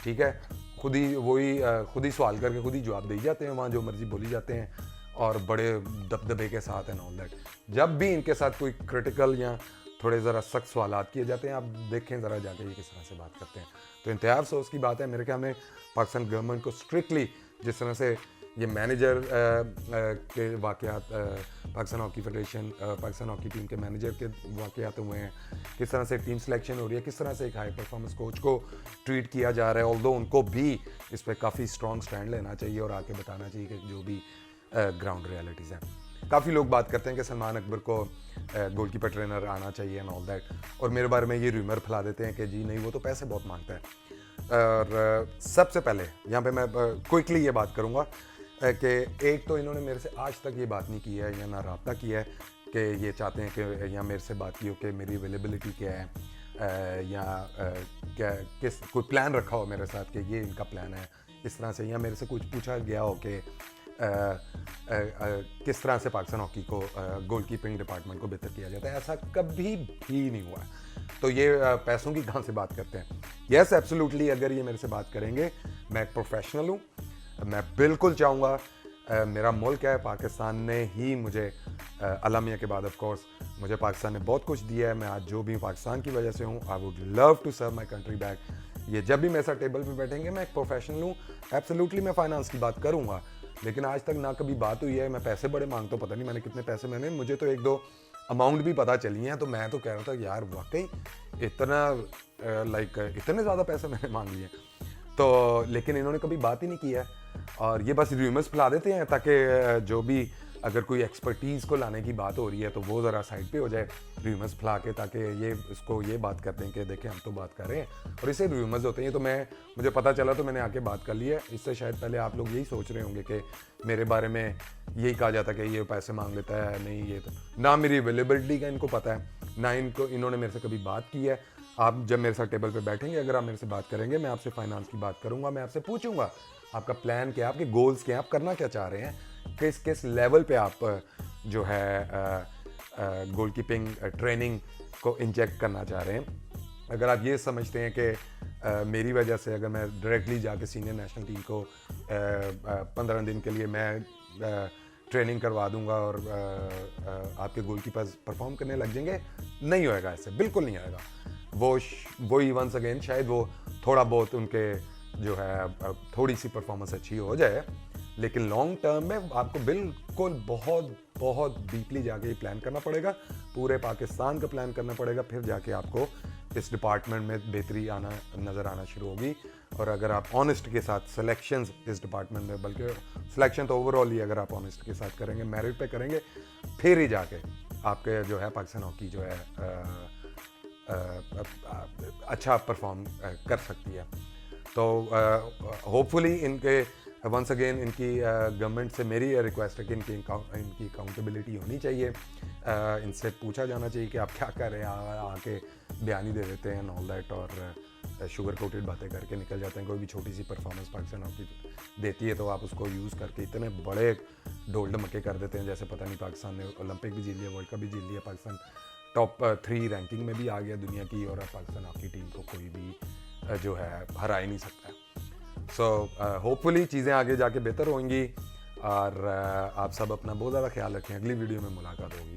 S2: ठीक है, खुद ही सवाल करके खुद ही जवाब दे जाते हैं, वहाँ जो मर्जी बोली जाते हैं, और बड़े दबदबे के साथ एंड ऑल दैट। जब भी इनके साथ कोई क्रिटिकल या थोड़े ज़रा सख्त सवालात किए जाते हैं। आप देखें ज़रा जाके ये किस तरह से बात करते हैं। तो इंतहाई अफसोस की बात है, मेरे ख्याल में पाकिस्तान गवर्नमेंट को स्ट्रिक्टली जिस तरह से ये मैनेजर के वाक़यात, Pakistan hockey federation, Pakistan hockey team के मैनेजर के वाक़यात हुए हैं, किस तरह से टीम सिलेक्शन हो रही है, किस तरह से एक हाई परफॉर्मेंस कोच को ट्रीट किया जा रहा है, ऑल्दो उनको भी इस पर काफ़ी स्ट्रॉन्ग स्टैंड लेना चाहिए और आके बताना चाहिए कि जो भी ग्राउंड रियलिटीज़ हैं। काफ़ी लोग बात करते हैं कि सलमान अकबर को गोलकीपर ट्रेनर आना चाहिए एंड ऑल दैट, और मेरे बारे में ये रूमर फैला देते हैं कि जी नहीं, वो तो पैसे बहुत मांगता है। और सबसे पहले यहाँ पे मैं क्विकली ये बात करूँगा कि एक तो इन्होंने मेरे से आज तक ये बात नहीं की है या ना रब्ता किया है कि ये चाहते हैं कि या मेरे से बात की हो कि मेरी अवेलेबिलिटी क्या है, या क्या किस कोई प्लान रखा हो मेरे साथ कि ये इनका प्लान है इस तरह से, या मेरे से कुछ पूछा गया हो कि किस तरह से पाकिस्तान हॉकी को गोल कीपिंग डिपार्टमेंट को बेहतर किया जाता है। ऐसा कभी भी नहीं हुआ। तो ये पैसों की कहाँ से बात करते हैं? यस, एब्सोल्युटली, अगर ये मेरे से बात करेंगे, मैं एक प्रोफेशनल हूँ, मैं बिल्कुल चाहूँगा, मेरा मुल्क है पाकिस्तान ने ही मुझे अलमिया के बाद ऑफ कोर्स मुझे पाकिस्तान ने बहुत कुछ दिया है। मैं आज जो भी पाकिस्तान की वजह से हूँ। I would love to serve my country back. ये जब भी मेरे साथ टेबल पे बैठेंगे, मैं एक प्रोफेशनल हूँ, एब्सोल्युटली मैं फाइनेंस की बात करूँगा, लेकिन आज तक ना कभी बात हुई है। मैं पैसे बड़े मांगता हूँ, पता नहीं मैंने कितने पैसे, मुझे तो एक दो अमाउंट भी पता चली हैं, तो मैं तो कह रहा था यार वाकई इतना इतने ज़्यादा पैसे मैंने मांग लिए, तो लेकिन इन्होंने कभी बात ही नहीं की है। और ये बस रूमर्स फैला देते हैं ताकि जो भी अगर कोई एक्सपर्टीज़ को लाने की बात हो रही है तो वो ज़रा साइड पे हो जाए रूमर्स फैला के, ताकि ये इसको ये बात करते हैं कि देखें हम तो बात कर रहे हैं और इससे रूमर्स होते हैं। तो मुझे पता चला तो मैंने आके बात कर ली है। इससे शायद पहले आप लोग यही सोच रहे होंगे कि मेरे बारे में यही कहा जाता कि ये पैसे मांग लेता है, नहीं ये तो ना मेरी अवेलेबिलिटी का इनको पता है, ना इन्होंने मेरे से कभी बात की है। आप जब मेरे साथ टेबल पे बैठेंगे, अगर आप मेरे से बात करेंगे, मैं आपसे फाइनेंस की बात करूंगा, मैं आपसे पूछूंगा आपका प्लान क्या है, आपके गोल्स क्या हैं, आप करना क्या चाह रहे हैं, किस किस लेवल पे आप जो है गोलकीपिंग ट्रेनिंग को इंजेक्ट करना चाह रहे हैं। अगर आप ये समझते हैं कि मेरी वजह से अगर मैं डायरेक्टली जाके सीनियर नेशनल टीम को 15 दिन के लिए मैं ट्रेनिंग करवा दूंगा और आपके गोलकीपर्स परफॉर्म करने लग जाएंगे, नहीं होएगा, ऐसे बिल्कुल नहीं होएगा। वही वंस अगेन शायद वो थोड़ा बहुत उनके जो है थोड़ी सी परफॉर्मेंस अच्छी हो जाए, लेकिन लॉन्ग टर्म में आपको बिल्कुल बहुत बहुत डीपली जाके ये प्लान करना पड़ेगा, पूरे पाकिस्तान का प्लान करना पड़ेगा, फिर जाके आपको इस डिपार्टमेंट में बेहतरी नज़र आना शुरू होगी। और अगर आप ऑनेस्ट के साथ सिलेक्शंस इस डिपार्टमेंट में, बल्कि सिलेक्शन तो ओवरऑल ही अगर आप ऑनेस्ट के साथ करेंगे, मेरिट पे करेंगे, फिर ही जाके आपके जो है पाकिस्तान हॉकी जो है अच्छा परफॉर्म कर सकती है। तो होपफुली इनके वंस अगेन इनकी गवर्नमेंट से मेरी रिक्वेस्ट है कि इनकी अकाउंटेबिलिटी होनी चाहिए, इनसे पूछा जाना चाहिए कि आप क्या कर रहे हैं, आके बयानी दे देते हैं ऑल दैट और शुगर कोटेड बातें करके निकल जाते हैं। कोई भी छोटी सी परफॉर्मेंस पाकिस्तान हॉकी देती है तो आप उसको यूज़ करके इतने बड़े ढोल ढमके कर देते हैं जैसे पता नहीं पाकिस्तान ने ओलंपिक भी जीत लिया, वर्ल्ड कप भी जीत लिया, पाकिस्तान टॉप 3 रैंकिंग में भी आ गया दुनिया की, और पाकिस्तान हॉकी टीम को कोई भी जो है हरा ही नहीं सकता। सो होपफुली चीज़ें आगे जाके बेहतर होंगी, और आप सब अपना बहुत ज़्यादा ख्याल रखें। अगली वीडियो में मुलाकात होगी।